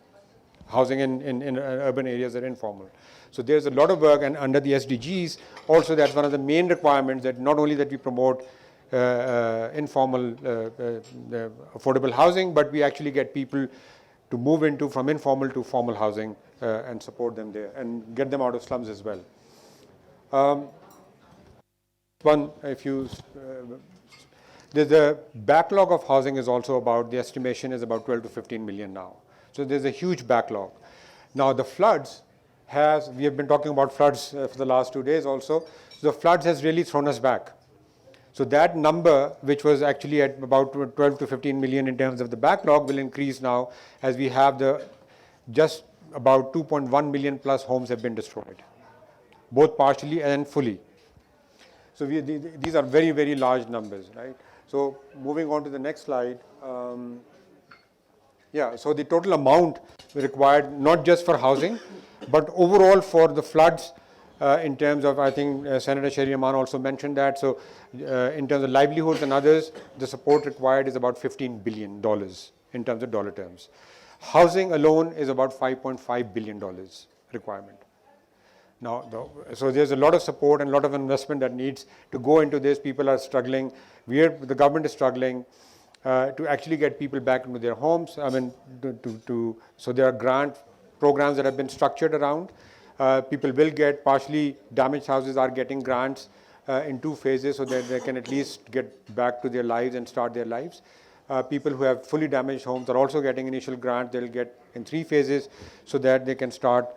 Housing in urban areas are informal. So there's a lot of work, and under the SDGs, also that's one of the main requirements, that not only that we promote informal affordable housing, but we actually get people to move from informal to formal housing and support them there and get them out of slums as well. There's a backlog of housing is also about, the estimation is about 12 to 15 million now. So there's a huge backlog. Now the floods we have been talking about floods for the last 2 days also. So the floods has really thrown us back. So that number, which was actually at about 12 to 15 million in terms of the backlog, will increase now as we have just about 2.1 million plus homes have been destroyed, both partially and fully. So these are very, very large numbers, right? So moving on to the next slide. So the total amount required, not just for housing, but overall for the floods, in terms of, I think Senator Sherry Aman also mentioned that. So in terms of livelihoods and others, the support required is about $15 billion in terms of dollar terms. Housing alone is about $5.5 billion requirement. Now, so there's a lot of support and a lot of investment that needs to go into this. People are struggling. The government is struggling to actually get people back into their homes. I mean, so there are grant programs that have been structured around. People will get, partially damaged houses are getting grants in 2 phases so that they can at least get back to their lives and start their lives. People who have fully damaged homes are also getting initial grant. They'll get in 3 phases so that they can start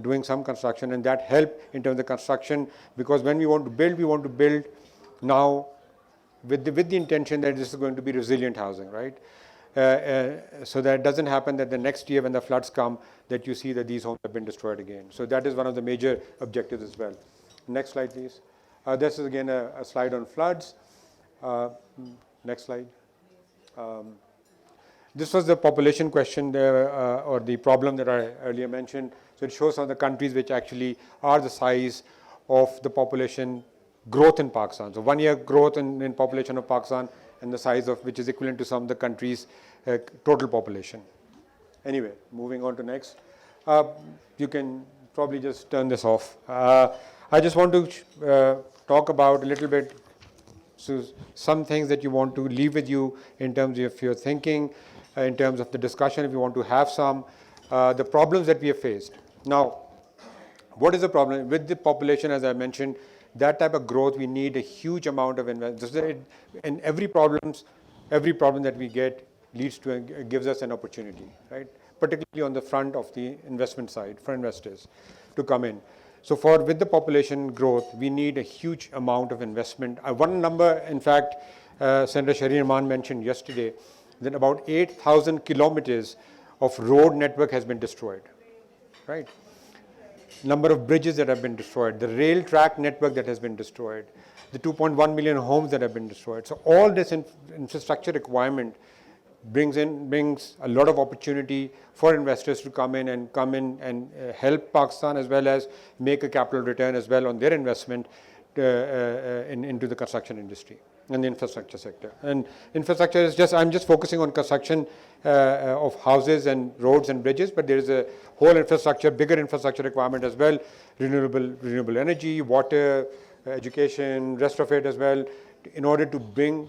doing some construction, and that help in terms of construction, because when we want to build now with the intention that this is going to be resilient housing, right? So that it doesn't happen that the next year when the floods come, that you see that these homes have been destroyed again. So that is one of the major objectives as well. Next slide, please. This is again a slide on floods. Next slide. This was the population question there, or the problem that I earlier mentioned. So it shows some of the countries which actually are the size of the population growth in Pakistan. So 1 year growth in population of Pakistan, and the size of which is equivalent to some of the countries' total population. Anyway, moving on to next. You can probably just turn this off. I just want to talk about a little bit, so some things that you want to leave with you in terms of your thinking, in terms of the discussion, if you want to have some, the problems that we have faced. Now, what is the problem? With the population, as I mentioned, that type of growth, we need a huge amount of investment. And every problem that we get leads to, gives us an opportunity, right? Particularly on the front of the investment side, for investors to come in. So with the population growth, we need a huge amount of investment. One number, in fact, Senator Shaheen Rahman mentioned yesterday, that about 8,000 kilometers of road network has been destroyed, right? Number of bridges that have been destroyed, the rail track network that has been destroyed, the 2.1 million homes that have been destroyed. So all this infrastructure requirement brings a lot of opportunity for investors to come in and help Pakistan, as well as make a capital return as well on their investment into the construction industry and the infrastructure sector. And infrastructure is I'm just focusing on construction of houses and roads and bridges, but there is a whole infrastructure, bigger infrastructure requirement as well, renewable energy, water, education, rest of it as well, in order to bring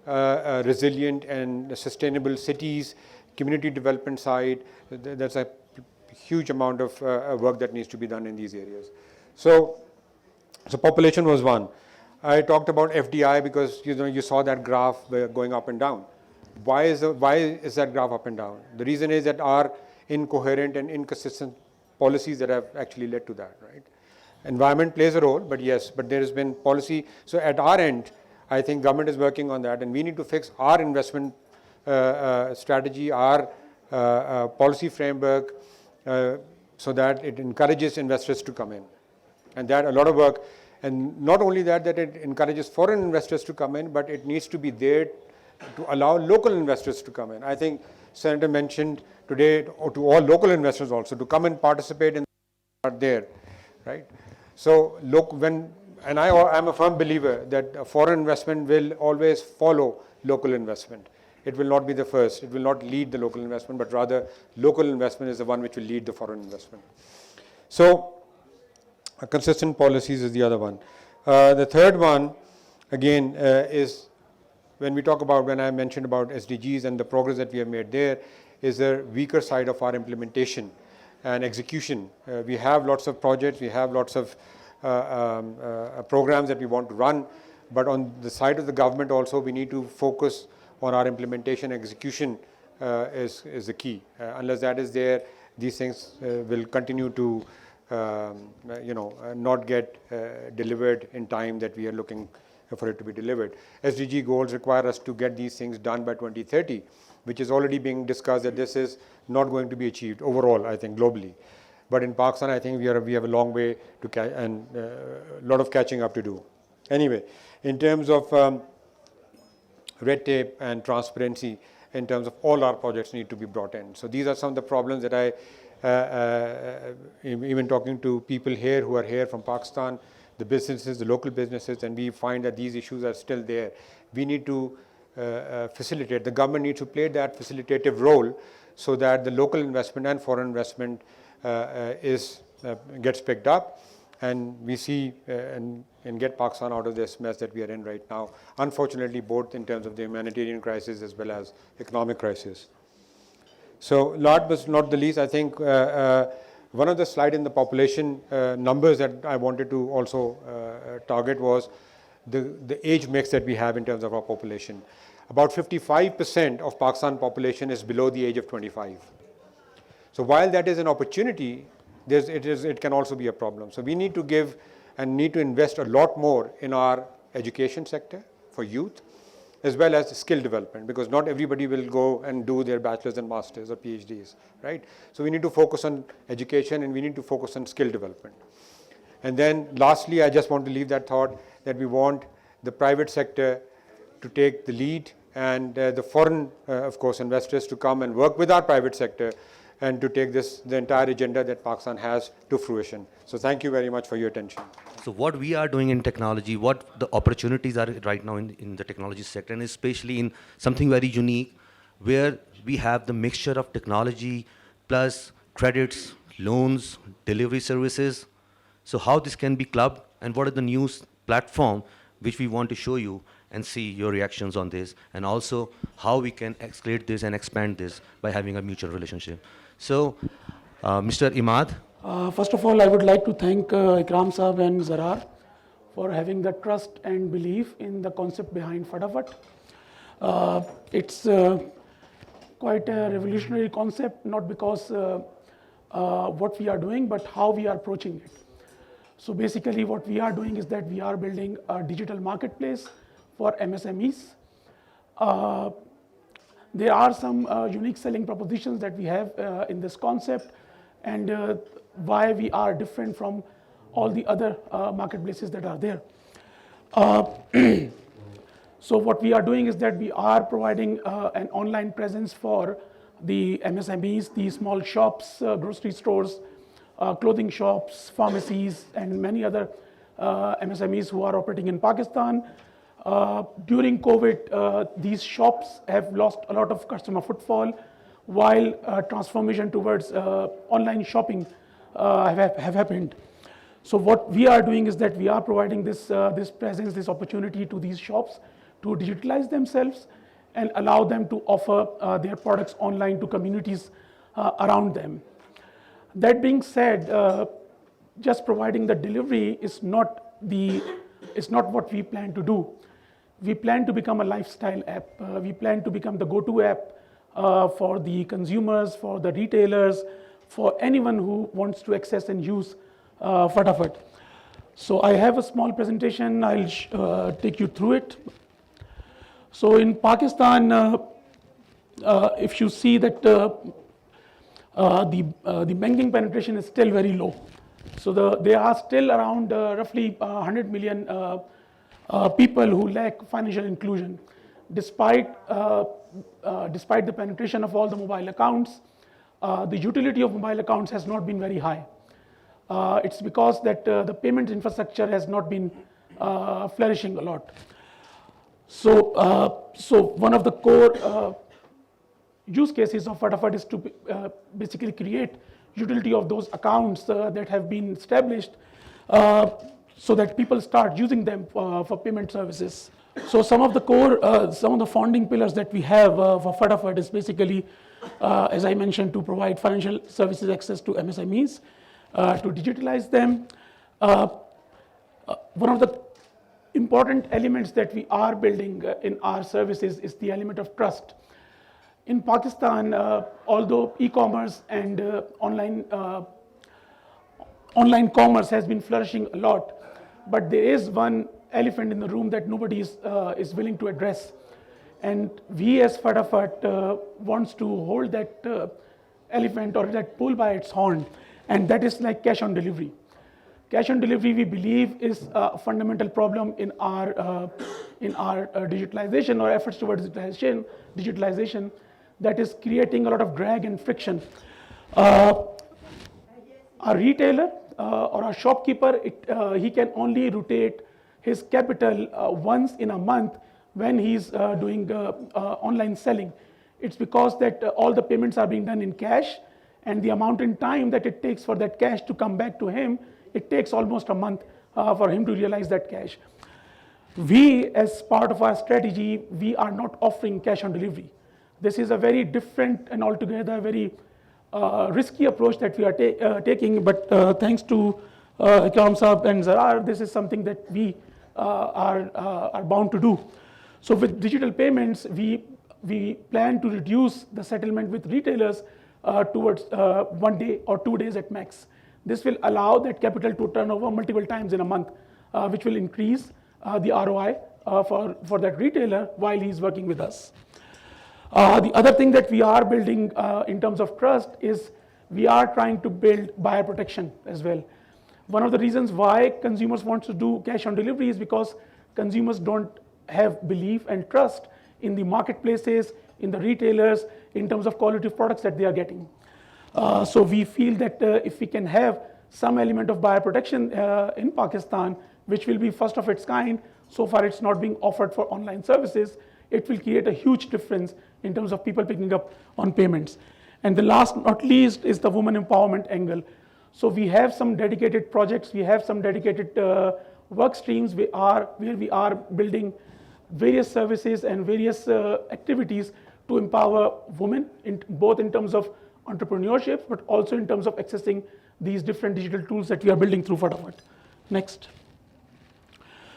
resilient and sustainable cities, community development side. That's a huge amount of work that needs to be done in these areas. So population was one. I talked about FDI because you saw that graph going up and down. Why is that graph up and down? The reason is that our incoherent and inconsistent policies that have actually led to that, right? Environment plays a role, but there has been policy. So at our end, I think government is working on that, and we need to fix our investment strategy, our policy framework, so that it encourages investors to come in. And that a lot of work, and not only that it encourages foreign investors to come in, but it needs to be there to allow local investors to come in. I think Senator mentioned today to all local investors also to come and participate in there, right? So I'm a firm believer that foreign investment will always follow local investment. It will not be the first. It will not lead the local investment, but rather local investment is the one which will lead the foreign investment. So consistent policies is the other one. The third one, again, is when I mentioned about SDGs and the progress that we have made there, is the weaker side of our implementation and execution. We have lots of projects, we have lots of programs that we want to run, but on the side of the government also, we need to focus on our implementation. Execution is the key. Unless that is there, these things will continue to not get delivered in time that we are looking for it to be delivered. SDG goals require us to get these things done by 2030, which is already being discussed that this is not going to be achieved overall, I think, globally. But in Pakistan, I think we have a long way to and a lot of catching up to do. Anyway, in terms of red tape and transparency, in terms of all our projects need to be brought in. So these are some of the problems that even talking to people here who are here from Pakistan, the businesses, the local businesses, and we find that these issues are still there. We need to facilitate. The government needs to play that facilitative role so that the local investment and foreign investment gets picked up, and we see and get Pakistan out of this mess that we are in right now. Unfortunately, both in terms of the humanitarian crisis as well as economic crisis. So last but not the least, I think one of the slides in the population numbers that I wanted to also target was the age mix that we have in terms of our population. About 55% of Pakistan population is below the age of 25. So while that is an opportunity, it can also be a problem. So we need to give and need to invest a lot more in our education sector for youth, as well as skill development, because not everybody will go and do their bachelor's and master's or PhDs, right? So we need to focus on education and we need to focus on skill development. And then lastly, I just want to leave that thought that we want the private sector to take the lead and the foreign, of course, investors to come and work with our private sector and to take the entire agenda that Pakistan has to fruition. So thank you very much for your attention. So what we are doing in technology, what the opportunities are right now in the technology sector, and especially in something very unique, where we have the mixture of technology plus credits loans, delivery services. So how this can be clubbed, and what are the new platform which we want to show you and see your reactions on this, and also how we can escalate this and expand this by having a mutual relationship. So, Mr. Imad. First of all, I would like to thank Ikram Saab and Zarar for having the trust and belief in the concept behind Fatafat. It's quite a revolutionary concept, not because what we are doing, but how we are approaching it. So basically what we are doing is that we are building a digital marketplace for MSMEs. There are some unique selling propositions that we have in this concept, and why we are different from all the other marketplaces that are there. So what we are doing is that we are providing an online presence for the MSMEs, the small shops, grocery stores, clothing shops, pharmacies, and many other MSMEs who are operating in Pakistan. During COVID, these shops have lost a lot of customer footfall, while transformation towards online shopping have happened. So what we are doing is that we are providing this presence, this opportunity to these shops to digitalize themselves and allow them to offer their products online to communities around them. That being said, just providing the delivery is not what we plan to do. We plan to become a lifestyle app. We plan to become the go-to app for the consumers, for the retailers, for anyone who wants to access and use Fatafat. So I have a small presentation. I'll take you through it. So in Pakistan, if you see that the banking penetration is still very low. So there are still around roughly 100 million people who lack financial inclusion. Despite the penetration of all the mobile accounts, the utility of mobile accounts has not been very high. It's because that the payment infrastructure has not been flourishing a lot. So one of the core use cases of Fatafat is to basically create utility of those accounts that have been established so that people start using them for payment services. So some of the founding pillars that we have for Fatafat is basically, as I mentioned, to provide financial services access to MSMEs, to digitalize them. One of the important elements that we are building in our services is the element of trust. In Pakistan, although e-commerce and online commerce has been flourishing a lot, but there is one elephant in the room that nobody is willing to address. And we as Fatafat wants to hold that elephant or that bull by its horn, and that is like cash on delivery. Cash on delivery, we believe, is a fundamental problem in our digitalization or efforts towards digitalization that is creating a lot of drag and friction. A retailer or a shopkeeper, he can only rotate his capital once in a month when he's doing online selling. It's because that all the payments are being done in cash, and the amount in time that it takes for that cash to come back to him, it takes almost a month for him to realize that cash. We, as part of our strategy, we are not offering cash on delivery. This is a very different and altogether very risky approach that we are taking, but thanks to Ikram Saab and Zarar, this is something that we are bound to do. So with digital payments, we plan to reduce the settlement with retailers towards 1 day or 2 days at max. This will allow that capital to turn over multiple times in a month, which will increase the ROI for that retailer while he's working with us. The other thing that we are building in terms of trust is we are trying to build buyer protection as well. One of the reasons why consumers want to do cash on delivery is because consumers don't have belief and trust in the marketplaces, in the retailers, in terms of quality of products that they are getting. So we feel that if we can have some element of buyer protection in Pakistan, which will be first of its kind, so far it's not being offered for online services, it will create a huge difference in terms of people picking up on payments. And the last not least is the women empowerment angle. So we have some dedicated projects, we have some dedicated work streams where we are building various services and various activities to empower women, both in terms of entrepreneurship, but also in terms of accessing these different digital tools that we are building through Fatafat. Next.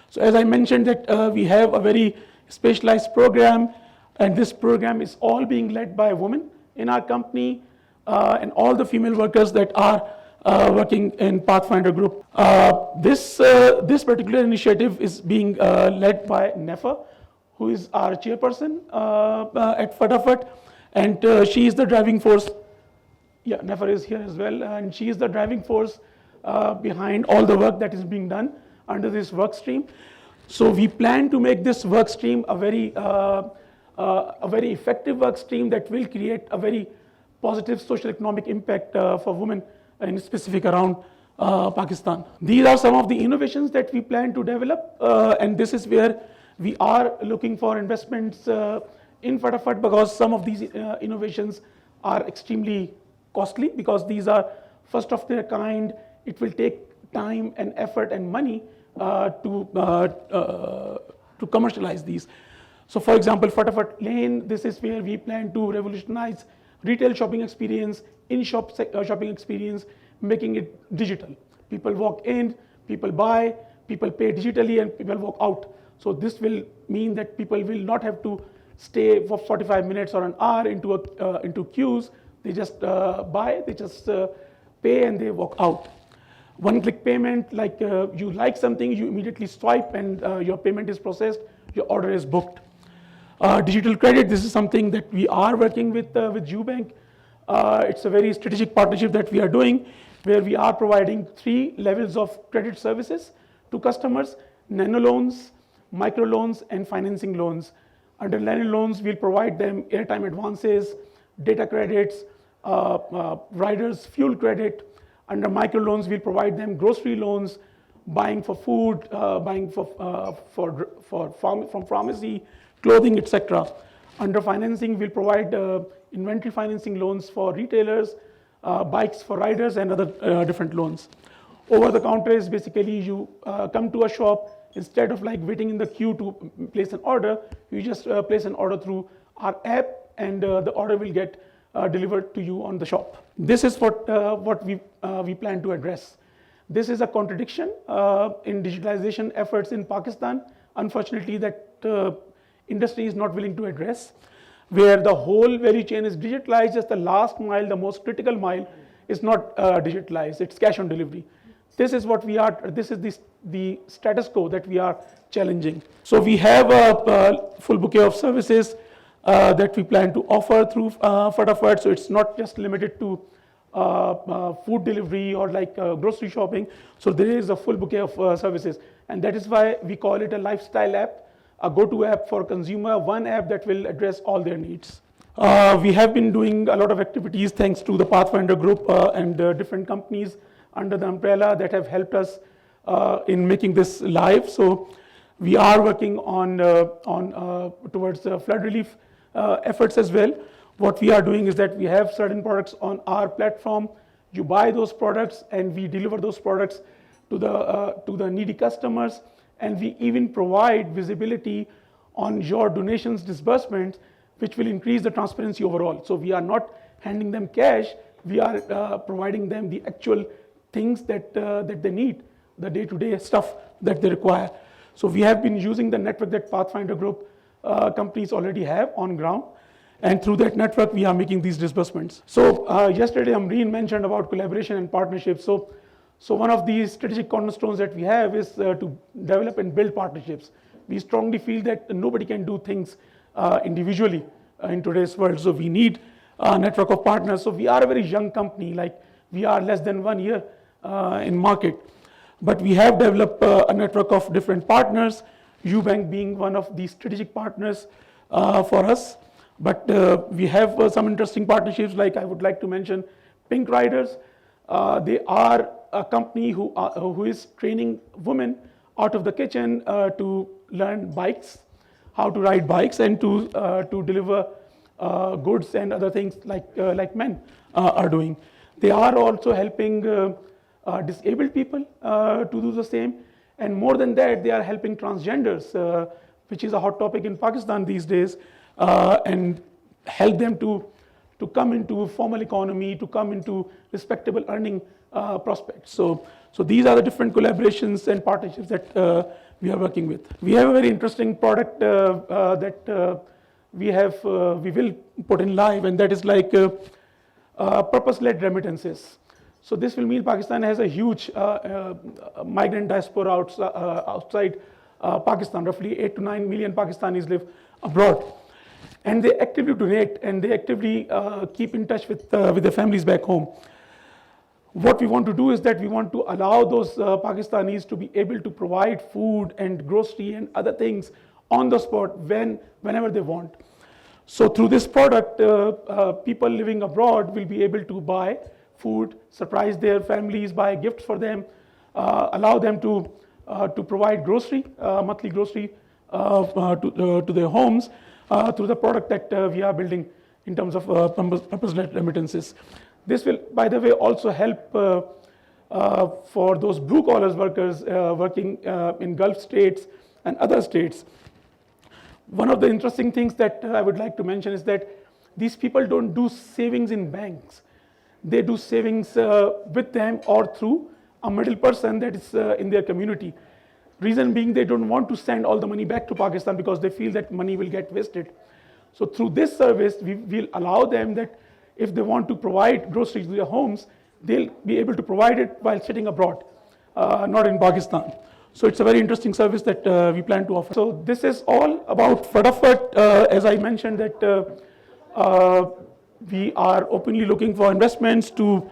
So as I mentioned that we have a very specialized program, and this program is all being led by women in our company, and all the female workers that are working in Pathfinder Group. This particular initiative is being led by Nefa, who is our chairperson at Fatafat, and she is the driving force. Yeah, Nefa is here as well, and she is the driving force behind all the work that is being done under this work stream. So we plan to make this work stream a very effective work stream that will create a very positive social economic impact for women, in specific around Pakistan. These are some of the innovations that we plan to develop, and this is where we are looking for investments in Fatafat, because some of these innovations are extremely costly, because these are first of their kind. It will take time and effort and money to commercialize these. So for example, Fatafat Lane, this is where we plan to revolutionize retail shopping experience, in-shop shopping experience, making it digital. People walk in, people buy, people pay digitally, and people walk out. So this will mean that people will not have to stay for 45 minutes or an hour into queues. They just buy, they just pay, and they walk out. One-click payment, like you like something, you immediately swipe, and your payment is processed, your order is booked. Digital credit, this is something that we are working with UBank. It's a very strategic partnership that we are doing, where we are providing 3 levels of credit services to customers: nano loans, micro loans, and financing loans. Under nano loans, we'll provide them airtime advances, data credits, riders fuel credit. Under micro loans, we'll provide them grocery loans, buying for food, buying from pharmacy, clothing, etc. Under financing, we'll provide inventory financing loans for retailers, bikes for riders, and other different loans. Over the counter is basically you come to a shop, instead of like waiting in the queue to place an order, you just place an order through our app, and the order will get delivered to you on the shop. This is what we plan to address. This is a contradiction in digitalization efforts in Pakistan, unfortunately, that industry is not willing to address, where the whole value chain is digitalized, just the last mile, the most critical mile, is not digitalized. It's cash on delivery. This is what we are, this is the status quo that we are challenging. So we have a full bouquet of services that we plan to offer through Fatafat. So it's not just limited to food delivery or like grocery shopping. So there is a full bouquet of services. And that is why we call it a lifestyle app, a go-to app for consumer, one app that will address all their needs. We have been doing a lot of activities thanks to the Pathfinder Group and different companies under the umbrella that have helped us in making this live. So we are working on towards flood relief efforts as well. What we are doing is that we have certain products on our platform. You buy those products, and we deliver those products to the needy customers. And we even provide visibility on your donations disbursements, which will increase the transparency overall. So we are not handing them cash, we are providing them the actual things that they need, the day-to-day stuff that they require. So we have been using the network that Pathfinder Group companies already have on ground. And through that network, we are making these disbursements. So yesterday, Amreen mentioned about collaboration and partnership. So one of these strategic cornerstones that we have is to develop and build partnerships. We strongly feel that nobody can do things individually in today's world. So we need a network of partners. So we are a very young company, like we are less than 1 year in market. But we have developed a network of different partners, UBank being one of the strategic partners for us. But we have some interesting partnerships, like I would like to mention Pink Riders. They are a company who is training women out of the kitchen to learn bikes, how to ride bikes, and to deliver goods and other things like men are doing. They are also helping disabled people to do the same. And more than that, they are helping transgenders, which is a hot topic in Pakistan these days, and help them to come into formal economy, to come into respectable earning prospects. So these are the different collaborations and partnerships that we are working with. We have a very interesting product that we will put in live, and that is like purpose-led remittances. So this will mean Pakistan has a huge migrant diaspora outside Pakistan. Roughly 8 to 9 million Pakistanis live abroad. And they actively donate, and they actively keep in touch with their families back home. What we want to do is that we want to allow those Pakistanis to be able to provide food and grocery and other things on the spot whenever they want. So through this product, people living abroad will be able to buy food, surprise their families, buy gifts for them, allow them to provide grocery, monthly grocery to their homes through the product that we are building in terms of purpose-led remittances. This will, by the way, also help for those blue-collar workers working in Gulf states and other states. One of the interesting things that I would like to mention is that these people don't do savings in banks. They do savings with them or through a middle person that is in their community. Reason being, they don't want to send all the money back to Pakistan because they feel that money will get wasted. So through this service, we will allow them that if they want to provide groceries to their homes, they'll be able to provide it while sitting abroad, not in Pakistan. So it's a very interesting service that we plan to offer. So this is all about Fadafat. As I mentioned that we are openly looking for investments to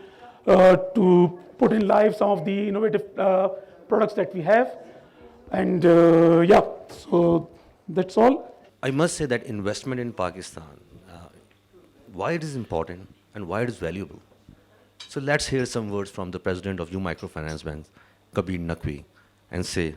put in live some of the innovative products that we have. And yeah, so that's all. I must say that investment in Pakistan, why it is important and why it is valuable. So let's hear some words from the president of U Microfinance Bank, Kabir Naqvi, and say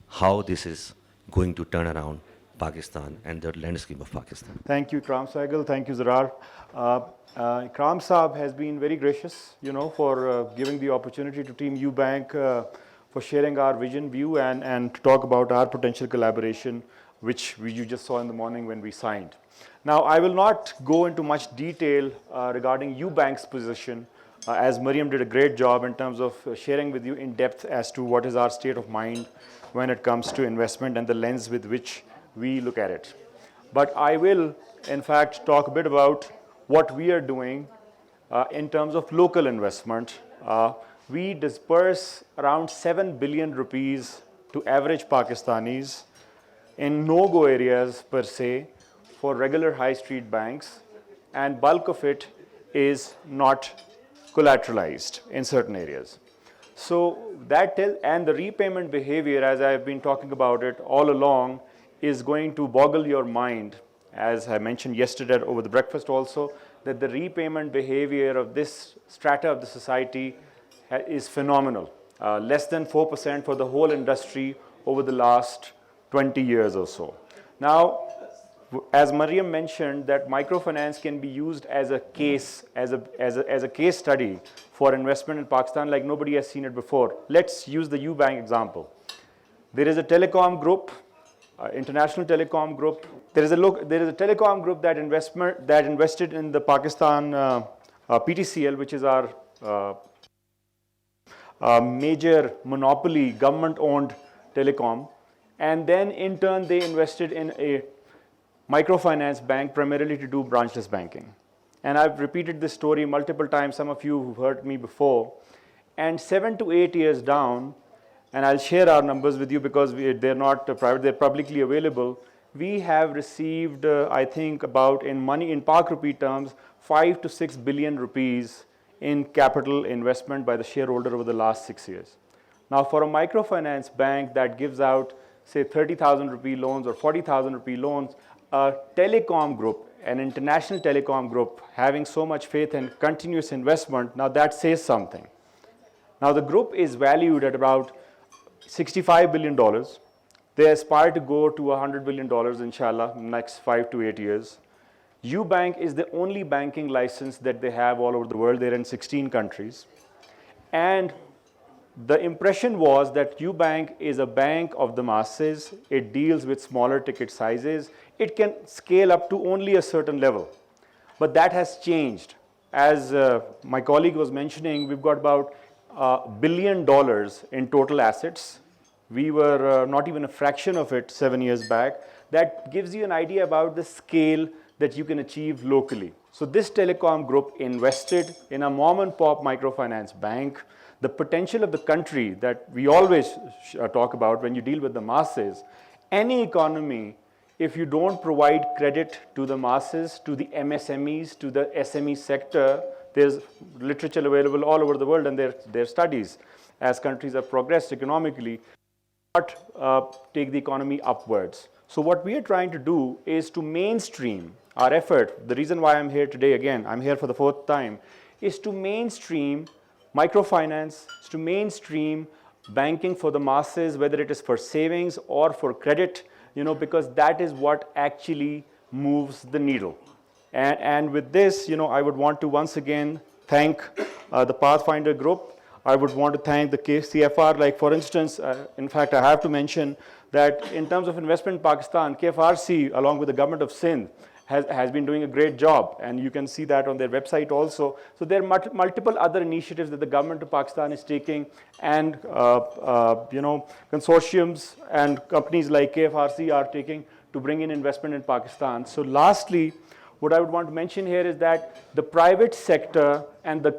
how this is going to turn around Pakistan and the landscape of Pakistan. Thank you, Ikram Saigal. Thank you, Zarar. Ikram Saab has been very gracious, for giving the opportunity to Team U Bank for sharing our vision, view, and to talk about our potential collaboration, which you just saw in the morning when we signed. Now, I will not go into much detail regarding U Bank's position, as Mariam did a great job in terms of sharing with you in depth as to what is our state of mind when it comes to investment and the lens with which we look at it. But I will, in fact, talk a bit about what we are doing in terms of local investment. We disperse around 7 billion rupees to average Pakistanis in no-go areas per se for regular high street banks, and bulk of it is not collateralized in certain areas. So that and the repayment behavior, as I've been talking about it all along, is going to boggle your mind, as I mentioned yesterday over the breakfast also, that the repayment behavior of this strata of the society is phenomenal. Less than 4% for the whole industry over the last 20 years or so. Now, as Mariam mentioned, that microfinance can be used as a case, as a case study for investment in Pakistan like nobody has seen it before. Let's use the U Bank example. There is a telecom group, international telecom group. There is a telecom group that invested in the Pakistan PTCL, which is our major monopoly, government-owned telecom, and then in turn they invested in a microfinance bank primarily to do branchless banking. And I've repeated this story multiple times, some of you who've heard me before, and 7 to 8 years down, and I'll share our numbers with you because they're not private, they're publicly available, we have received, I think, about in Pak rupee terms, 5 to 6 billion rupees in capital investment by the shareholder over the last 6 years. Now, for a microfinance bank that gives out, say, 30,000 rupee loans or 40,000 rupee loans, a telecom group, an international telecom group, having so much faith and continuous investment, now that says something. Now, the group is valued at about $65 billion. They aspire to go to $100 billion, inshallah, in the next 5 to 8 years. UBank is the only banking license that they have all over the world. They're in 16 countries. And the impression was that UBank is a bank of the masses. It deals with smaller ticket sizes. It can scale up to only a certain level. But that has changed. As my colleague was mentioning, we've got about $1 billion in total assets. We were not even a fraction of it 7 years back. That gives you an idea about the scale that you can achieve locally. So this telecom group invested in a mom and pop microfinance bank. The potential of the country that we always talk about when you deal with the masses, any economy, if you don't provide credit to the masses, to the MSMEs, to the SME sector, there's literature available all over the world and their studies as countries have progressed economically, not take the economy upwards. So what we are trying to do is to mainstream our effort. The reason why I'm here today, again, I'm here for the 4th time, is to mainstream microfinance, is to mainstream banking for the masses, whether it is for savings or for credit, because that is what actually moves the needle. And with this, I would want to once again thank the Pathfinder Group. I would want to thank the KCFR, like for instance, in fact, I have to mention that in terms of investment in Pakistan, KFRC, along with the government of Sindh, has been doing a great job, and you can see that on their website also. So there are multiple other initiatives that the government of Pakistan is taking, and consortiums and companies like KFRC are taking to bring in investment in Pakistan. So lastly, what I would want to mention here is that the private sector and the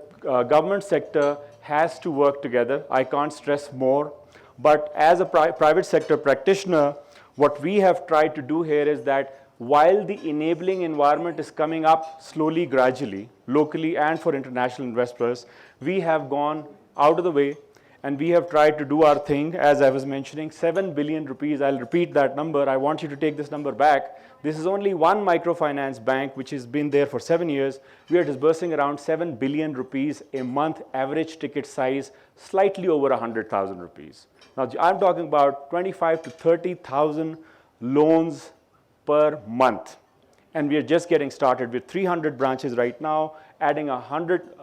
government sector has to work together. I can't stress more. But as a private sector practitioner, what we have tried to do here is that while the enabling environment is coming up slowly, gradually, locally and for international investors, we have gone out of the way and we have tried to do our thing. As I was mentioning, 7 billion rupees, I'll repeat that number. I want you to take this number back. This is only one microfinance bank which has been there for 7 years. We are disbursing around 7 billion rupees a month, average ticket size, slightly over 100,000 rupees. Now, I'm talking about 25 to 30,000 loans per month. And we are just getting started with 300 branches right now, adding 100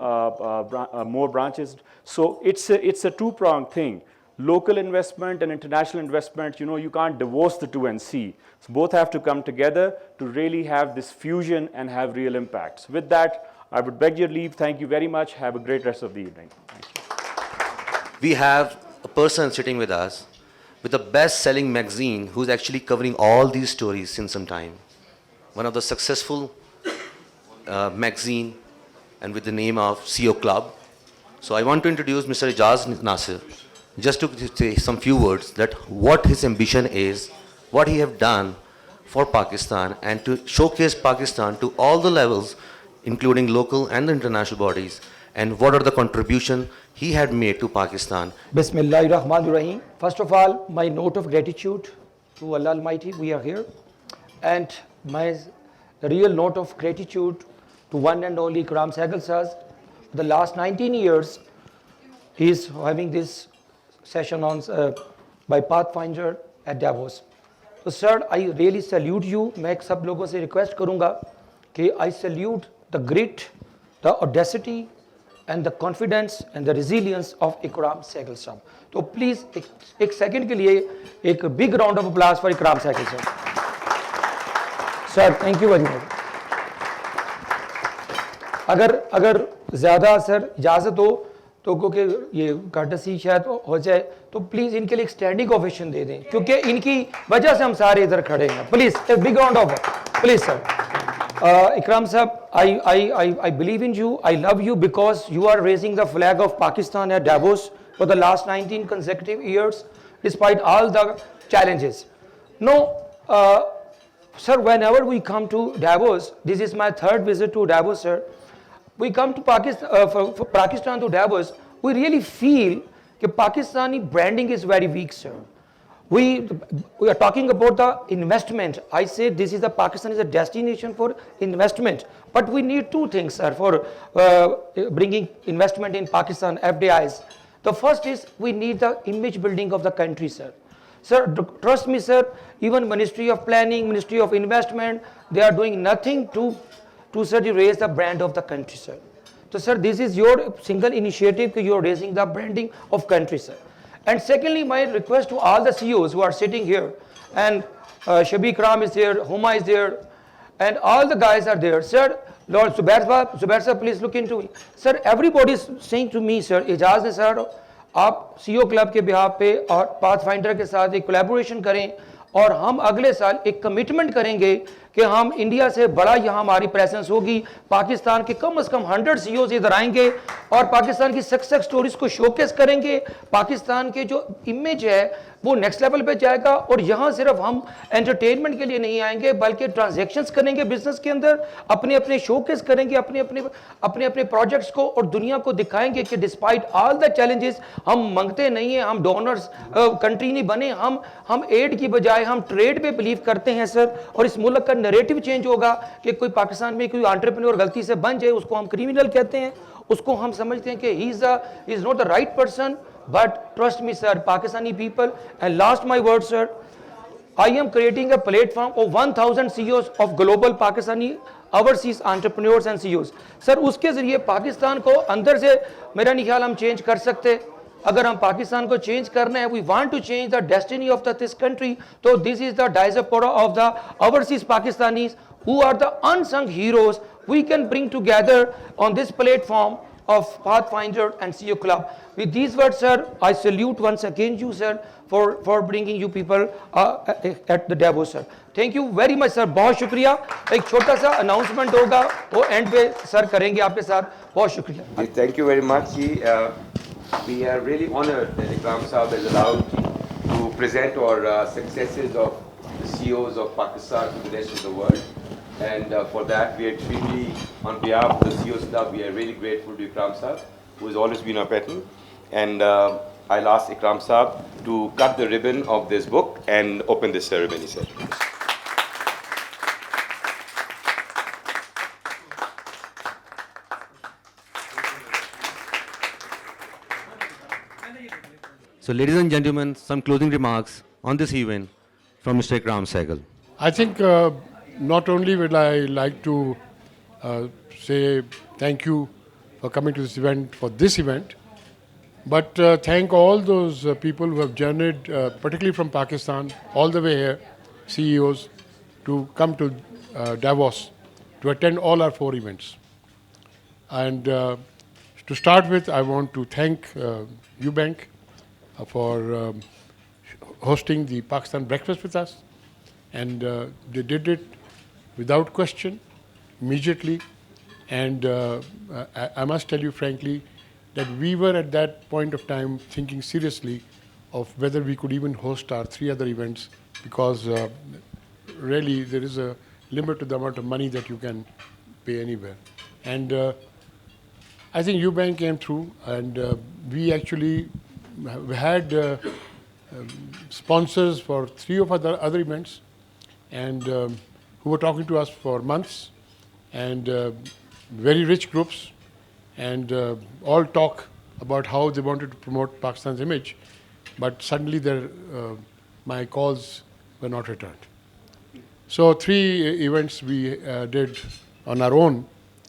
more branches. So it's a two-pronged thing. Local investment and international investment, you can't divorce the two and see. So both have to come together to really have this fusion and have real impacts. With that, I would beg your leave. Thank you very much. Have a great rest of the evening. Thank you. We have a person sitting with us with a best-selling magazine who's actually covering all these stories since some time. One of the successful magazine and with the name of CEO Club. So I want to introduce Mr. Ijaz Nasir, just to say some few words that what his ambition is, what he have done for Pakistan, and to showcase Pakistan to all the levels, including local and the international bodies, and what are the contribution he had made to Pakistan. Bismillahirrahmanirrahim. First of all, my note of gratitude to Allah Almighty, we are here. And my real note of gratitude to one and only Ikram Sehgal sir. For the last 19 years, he is having this session on by Pathfinder at Davos. So sir, I really salute you. मैं सब लोगों से request करूँगा कि I salute the grit, the audacity, and the confidence and the resilience of Ikram Sehgal sir. तो please एक second के लिए एक big round of applause for Ikram Sehgal sir. Sir, thank you very much. अगर ज़्यादा sir इजाज़त हो तो क्योंकि ये कर्टसी शायद हो जाए तो प्लीज़ इनके लिए एक स्टैंडिंग ओवेशन दे दें क्योंकि इनकी वजह से हम सारे इधर खड़े हैं. Please a big round of please sir. Ikram साहब, I believe in you. I love you because you are raising the flag of Pakistan at Davos for the last 19 consecutive years, despite all the challenges. No, sir, whenever we come to Davos, this is my third visit to Davos, sir. We come to Pakistan, for Pakistan to Davos, we really feel that Pakistani branding is very weak, sir. We are talking about the investment. I say this is Pakistan is a destination for investment. But we need two things, sir, for bringing investment in Pakistan, FDIs. The first is we need the image building of the country, sir. Sir, trust me, sir, even Ministry of Planning, Ministry of Investment, they are doing nothing to to, sir, you raise the brand of the country, sir. So, sir, this is your single initiative, you are raising the branding of country, sir. And secondly, my request to all the CEOs who are sitting here, and Shabi Kram is there, Huma is there, and all the guys are there. Sir, Lord Zubair sir, please look into it. Sir, everybody is saying to me, sir, Ijaz ne sir, आप CEO club के behalf पे और pathfinder के साथ एक collaboration करें और हम अगले साल एक कमिटमेंट करेंगे कि हम इंडिया से बड़ा यहाँ हमारी प्रेजेंस होगी, पाकिस्तान के कम से कम 100 CEOs इधर आएंगे और पाकिस्तान की सक्सेस स्टोरीज को शोकेस करेंगे, पाकिस्तान के जो इमेज है वो नेक्स्ट लेवल पे जाएगा और यहाँ सिर्फ हम एंटरटेनमेंट के लिए नहीं आएंगे बल्कि ट्रांजैक्शंस करेंगे बिजनेस के अंदर, अपने अपने शोकेस करेंगे अपने अपने प्रोजेक्ट्स को और दुनिया को दिखाएंगे कि डिस्पाइट ऑल द चैलेंजेस हम मांगते नहीं हैं, हम डोनर्स कंट्री नहीं बने, हम एड की बजाय हम ट्रेड पे बिलीव करते हैं सर। और इस मुल्क का नैरेटिव चेंज होगा कि कोई पाकिस्तान में कोई एंटरप्रेन्योर गलती से बन जाए उसको हम क्रिमिनल कहते हैं, उसको हम समझते हैं कि he is not the right person. But trust me, sir, Pakistani people, and last my word, sir, I am creating a platform of 1000 CEOs of global Pakistani overseas entrepreneurs and CEOs. Sir, उसके जरिए पाकिस्तान को अंदर से मेरा नहीं ख्याल हम change कर सकते। अगर हम पाकिस्तान को चेंज करना है, we want to change the destiny of this country, so this is the diaspora of the overseas Pakistanis who are the unsung heroes we can bring together on this platform of Pathfinder and CEO Club. With these words, sir, I salute once again you, sir, for bringing you people at the Davos, sir. Thank you very much, sir. बहुत शुक्रिया। एक छोटा सा announcement होगा, वो end पे sir करेंगे आपके साथ। बहुत शुक्रिया। Thank you very much, Ji. We are really honored that Ikram Saab is allowed to present our successes of the CEOs of Pakistan to the rest of the world. And for that, we are extremely, on behalf of the CEOs Club, we are really grateful to Ikram Saab, who has always been our patron. And I'll ask Ikram Saab to cut the ribbon of this book and open this ceremony, sir. So, ladies and gentlemen, some closing remarks on this event from Mr. Ikram Sehgal. I think not only would I like to say thank you for coming to this event, but thank all those people who have journeyed, particularly from Pakistan, all the way here, CEOs, to come to Davos to attend all our 4 events. And to start with, I want to thank UBank for hosting the Pakistan breakfast with us. And they did it without question, immediately. And I must tell you frankly that we were at that point of time thinking seriously of whether we could even host our 3 other events, because really there is a limit to the amount of money that you can pay anywhere. And I think UBank came through, and we actually had sponsors for 3 of other events, and who were talking to us for months, and very rich groups, and all talk about how they wanted to promote Pakistan's image, but suddenly my calls were not returned. So 3 events we did on our own,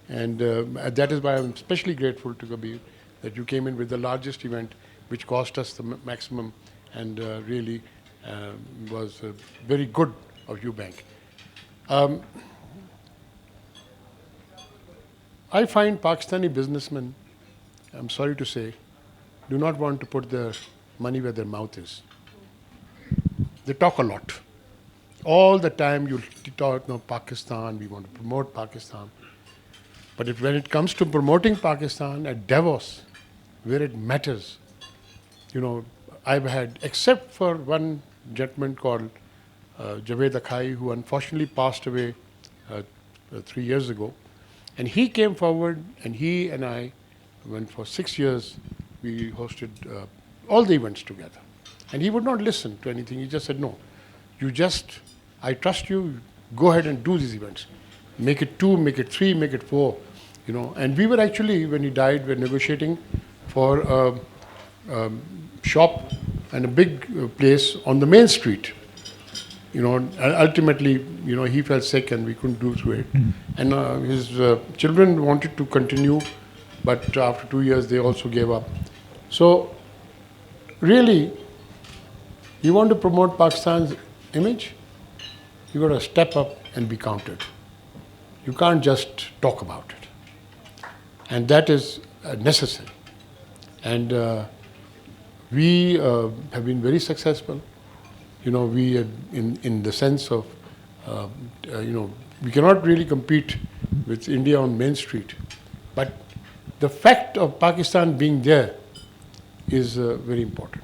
and that is why I'm especially grateful to Kabir that you came in with the largest event, which cost us the maximum, and really was very good of UBank. I find Pakistani businessmen, I'm sorry to say, do not want to put their money where their mouth is. They talk a lot. All the time you talk, no, Pakistan, we want to promote Pakistan. But when it comes to promoting Pakistan at Davos, where it matters, I've had, except for one gentleman called Javed Akhai, who unfortunately passed away 3 years ago. And he came forward, and he and I went for 6 years. We hosted all the events together. And he would not listen to anything. He just said, no, I trust you, go ahead and do these events. Make it 2, make it 3, make it 4, And we were actually, when he died, we were negotiating for a shop and a big place on the main street. ultimately, he felt sick and we couldn't do through it. And his children wanted to continue, but after 2 years, they also gave up. So, really, you want to promote Pakistan's image, you got to step up and be counted. You can't just talk about it. And that is necessary. And we have been very successful. We in the sense of, we cannot really compete with India on Main Street. But the fact of Pakistan being there is very important.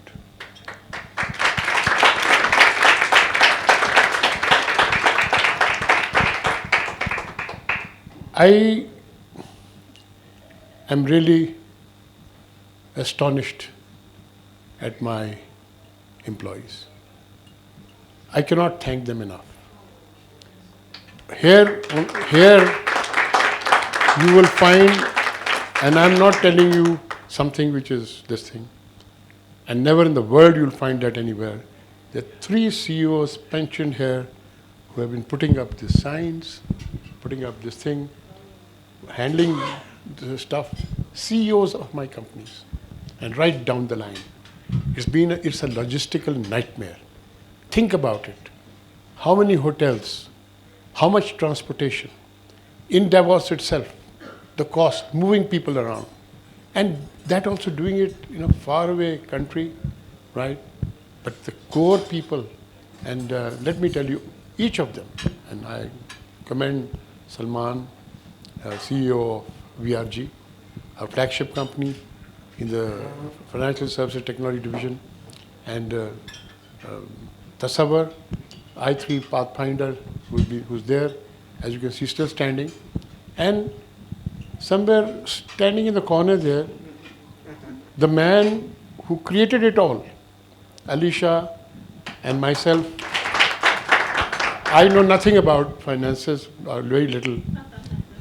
I am really astonished at my employees. I cannot thank them enough. Here you will find, and I'm not telling you something which is this thing, and never in the world you'll find that anywhere. There are 3 CEOs pensioned here who have been putting up the signs, putting up this thing, handling the stuff, CEOs of my companies, and right down the line. It's a logistical nightmare. Think about it. How many hotels, how much transportation, in Davos itself, the cost, moving people around, and that also doing it in a faraway country, right? But the core people, and let me tell you, each of them, and I commend Salman, CEO of VRG, our flagship company in the Financial Services Technology Division, and Tasawwur, I3 Pathfinder, who's there, as you can see, still standing. And somewhere standing in the corner there, the man who created it all, Alisha and myself. I know nothing about finances, or very little,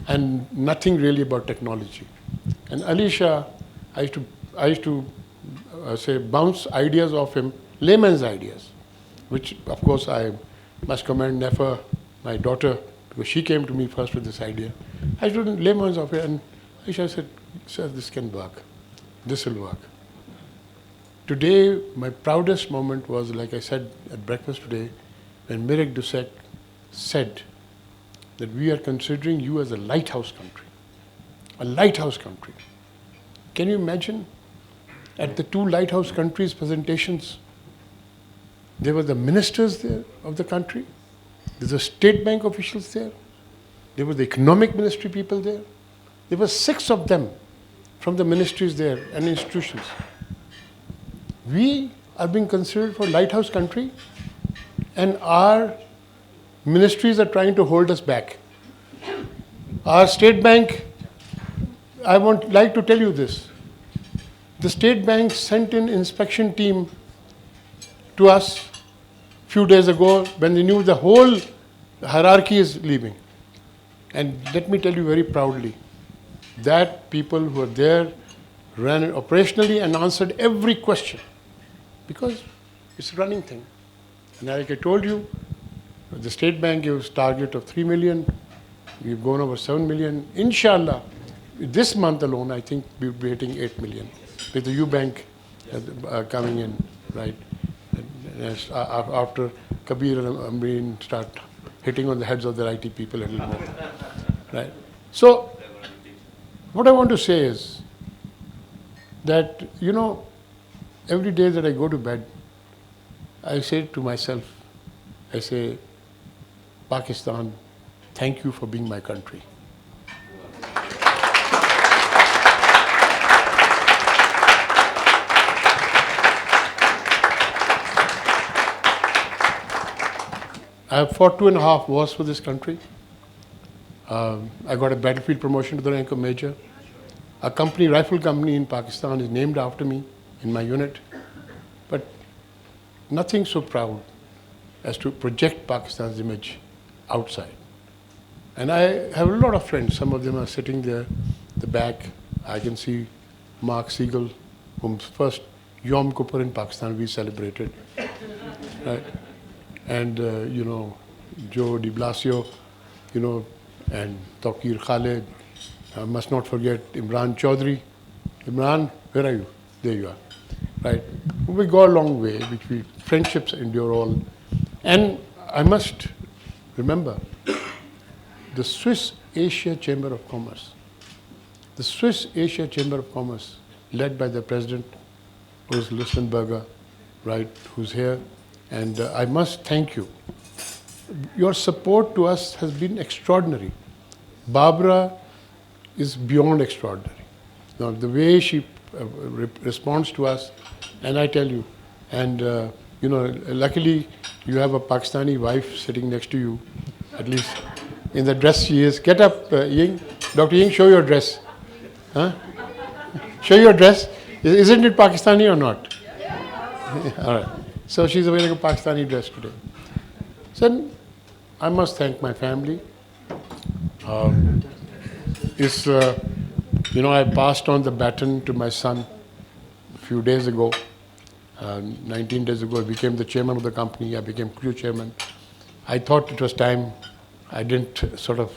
and nothing really about technology. And Alisha, I used to say bounce ideas off him, layman's ideas, which of course I must commend Nefa, my daughter, because she came to me first with this idea. I used to layman's off it, and Alisha said, "Sir, this can work. This will work." Today, my proudest moment was, like I said at breakfast today, when Mirek Dusek said that we are considering you as a lighthouse country. A lighthouse country. Can you imagine? At the 2 lighthouse countries presentations, there were the ministers there of the country, there were state bank officials there, there were the economic ministry people there. There were 6 of them from the ministries there and institutions. We are being considered for lighthouse country, and our ministries are trying to hold us back. Our state bank, I like to tell you this. The state bank sent an inspection team to us a few days ago when they knew the whole hierarchy is leaving. And let me tell you very proudly, that people who were there ran it operationally and answered every question, because it's a running thing. And like I told you, the state bank gives target of 3 million. We've gone over 7 million. Inshallah, this month alone, I think we'll be hitting 8 million with the U-Bank coming in, right? And after Kabir and Amreen start hitting on the heads of their IT people a little more, right? So, what I want to say is that, every day that I go to bed, I say to myself, I say, Pakistan, thank you for being my country. I have fought 2.5 wars for this country. I got a battlefield promotion to the rank of major. A company, rifle company in Pakistan, is named after me in my unit. But nothing so proud as to project Pakistan's image outside. And I have a lot of friends. Some of them are sitting there, the back. I can see Mark Siegel, whom's first Yom Kippur in Pakistan we celebrated. Right? and Joe de Blasio, and Tawqir Khalid. I must not forget Imran Chaudhry. Imran, where are you? There you are. Right. We go a long way, friendships endure all. And I must remember the Swiss Asia Chamber of Commerce. The Swiss Asia Chamber of Commerce, led by the president, who's Lustenberger, right, who's here. And I must thank you. Your support to us has been extraordinary. Barbara is beyond extraordinary. Now, the way she responds to us, and I tell you, and luckily you have a Pakistani wife sitting next to you, at least in the dress she is. Get up, Ying. Dr. Ying, show your dress. Huh? Show your dress. Isn't it Pakistani or not? All right. So she's wearing a Pakistani dress today. So I must thank my family. I passed on the baton to my son a few days ago. 19 days ago, I became the chairman of the company. I became crew chairman. I thought it was time. I didn't sort of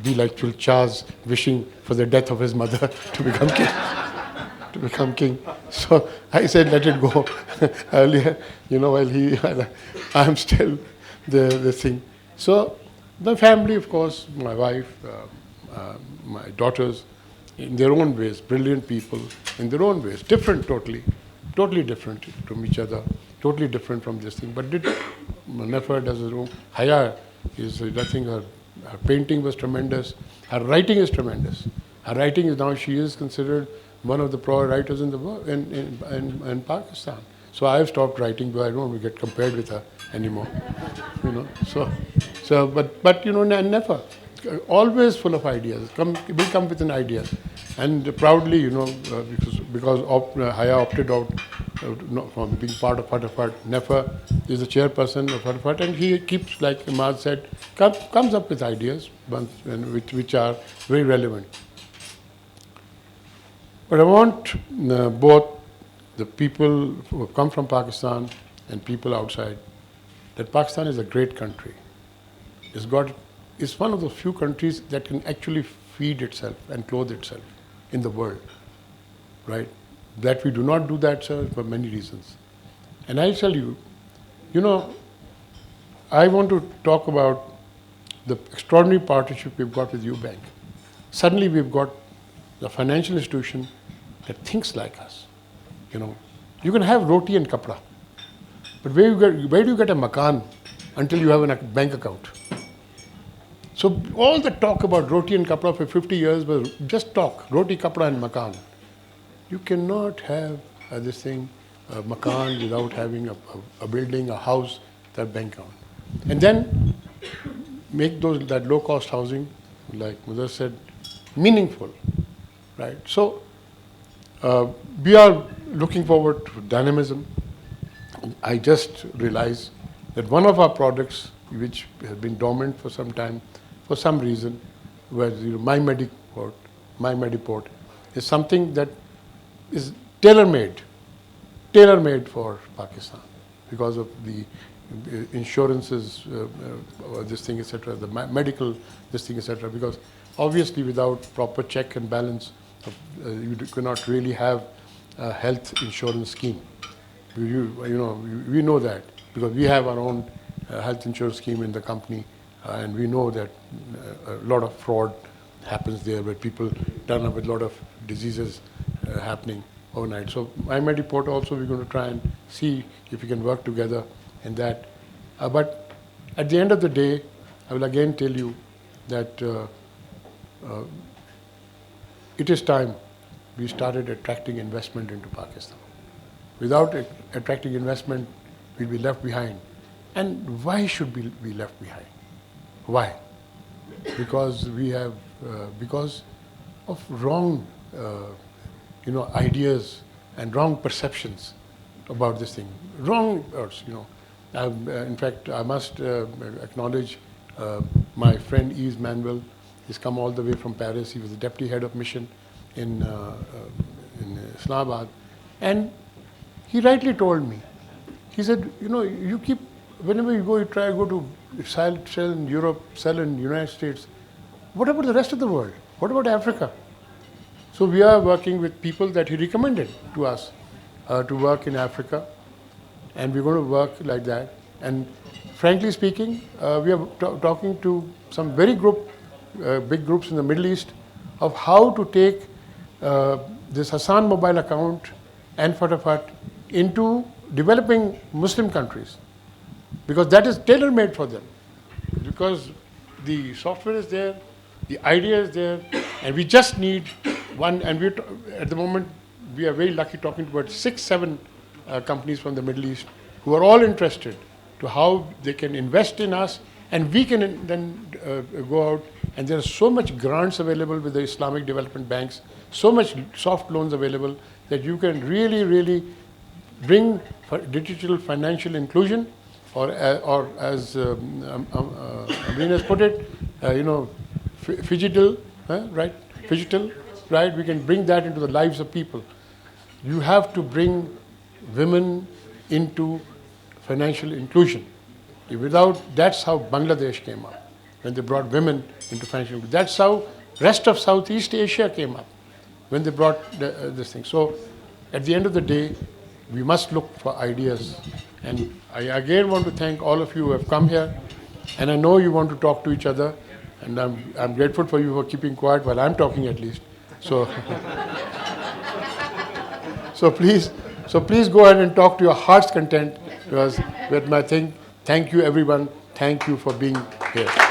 be like Chul Charles wishing for the death of his mother to become king. To become king. So I said, let it go. Earlier, while I'm still the thing. So the family, of course, my wife, my daughters, in their own ways, brilliant people, in their own ways, different totally different from each other, totally different from this thing. But Nefer does his own. Haya is, I think her painting was tremendous. Her writing is tremendous. Her writing is now, she is considered one of the pro writers in the world, in Pakistan. So I have stopped writing, but I don't want to get compared with her anymore. But Nefer, always full of ideas. We come with an idea, and proudly, because Haya opted out from being part of Fatafat. Nefer is the chairperson of Fatafat, and he keeps, like Imad said, comes up with ideas, which are very relevant. But I want both the people who have come from Pakistan and people outside, that Pakistan is a great country. It's one of the few countries that can actually feed itself and clothe itself in the world, right? That we do not do that, sir, for many reasons. And I tell you, I want to talk about the extraordinary partnership we've got with UBank. Suddenly we've got the financial institution that thinks like us. You can have roti and kapra, but where do you get a makan until you have a bank account? So all the talk about roti and kapra for 50 years was just talk, roti, kapra and makan. You cannot have this thing, makan, without having a building, a house, that bank account. And then make that low-cost housing, like Mother said, meaningful, right? So we are looking forward to dynamism. I just realized that one of our products, which has been dormant for some time, for some reason, was My Mediport is something that is tailor-made for Pakistan because of the insurances, this thing, etc., the medical, this thing, etc. Because obviously, without proper check and balance, you cannot really have a health insurance scheme. We know that because we have our own health insurance scheme in the company, and we know that a lot of fraud happens there, where people turn up with a lot of diseases happening overnight. So My Mediport also, we're going to try and see if we can work together in that. But at the end of the day, I will again tell you that it is time we started attracting investment into Pakistan. Without attracting investment, we'll be left behind. And why should we be left behind? Why? Because because of wrong, ideas and wrong perceptions about this thing. Wrong words, in fact, I must acknowledge my friend Yves Manuel. He's come all the way from Paris. He was the deputy head of mission in Islamabad. And he rightly told me, he said, you keep whenever you try to go to sell in Europe, sell in the United States. What about the rest of the world? What about Africa? So we are working with people that he recommended to us to work in Africa, and we're going to work like that. And frankly speaking, we are talking to some very big groups in the Middle East of how to take this Hassan mobile account and Fatafat into developing Muslim countries, because that is tailor-made for them. Because the software is there, the idea is there, and we just need one. And at the moment, we are very lucky talking to about 6-7 companies from the Middle East who are all interested to how they can invest in us, and we can then go out. And there are so much grants available with the Islamic development banks, so much soft loans available that you can really, really bring digital financial inclusion, or as Amreen has put it, phygital, right? Phygital, right? We can bring that into the lives of people. You have to bring women into financial inclusion. That's how Bangladesh came up, when they brought women into financial inclusion. That's how rest of Southeast Asia came up, when they brought this thing. So at the end of the day, we must look for ideas. And I again want to thank all of you who have come here. And I know you want to talk to each other, and I'm grateful for you for keeping quiet while I'm talking at least. So, so please go ahead and talk to your heart's content, because with my thing, thank you everyone. Thank you for being here.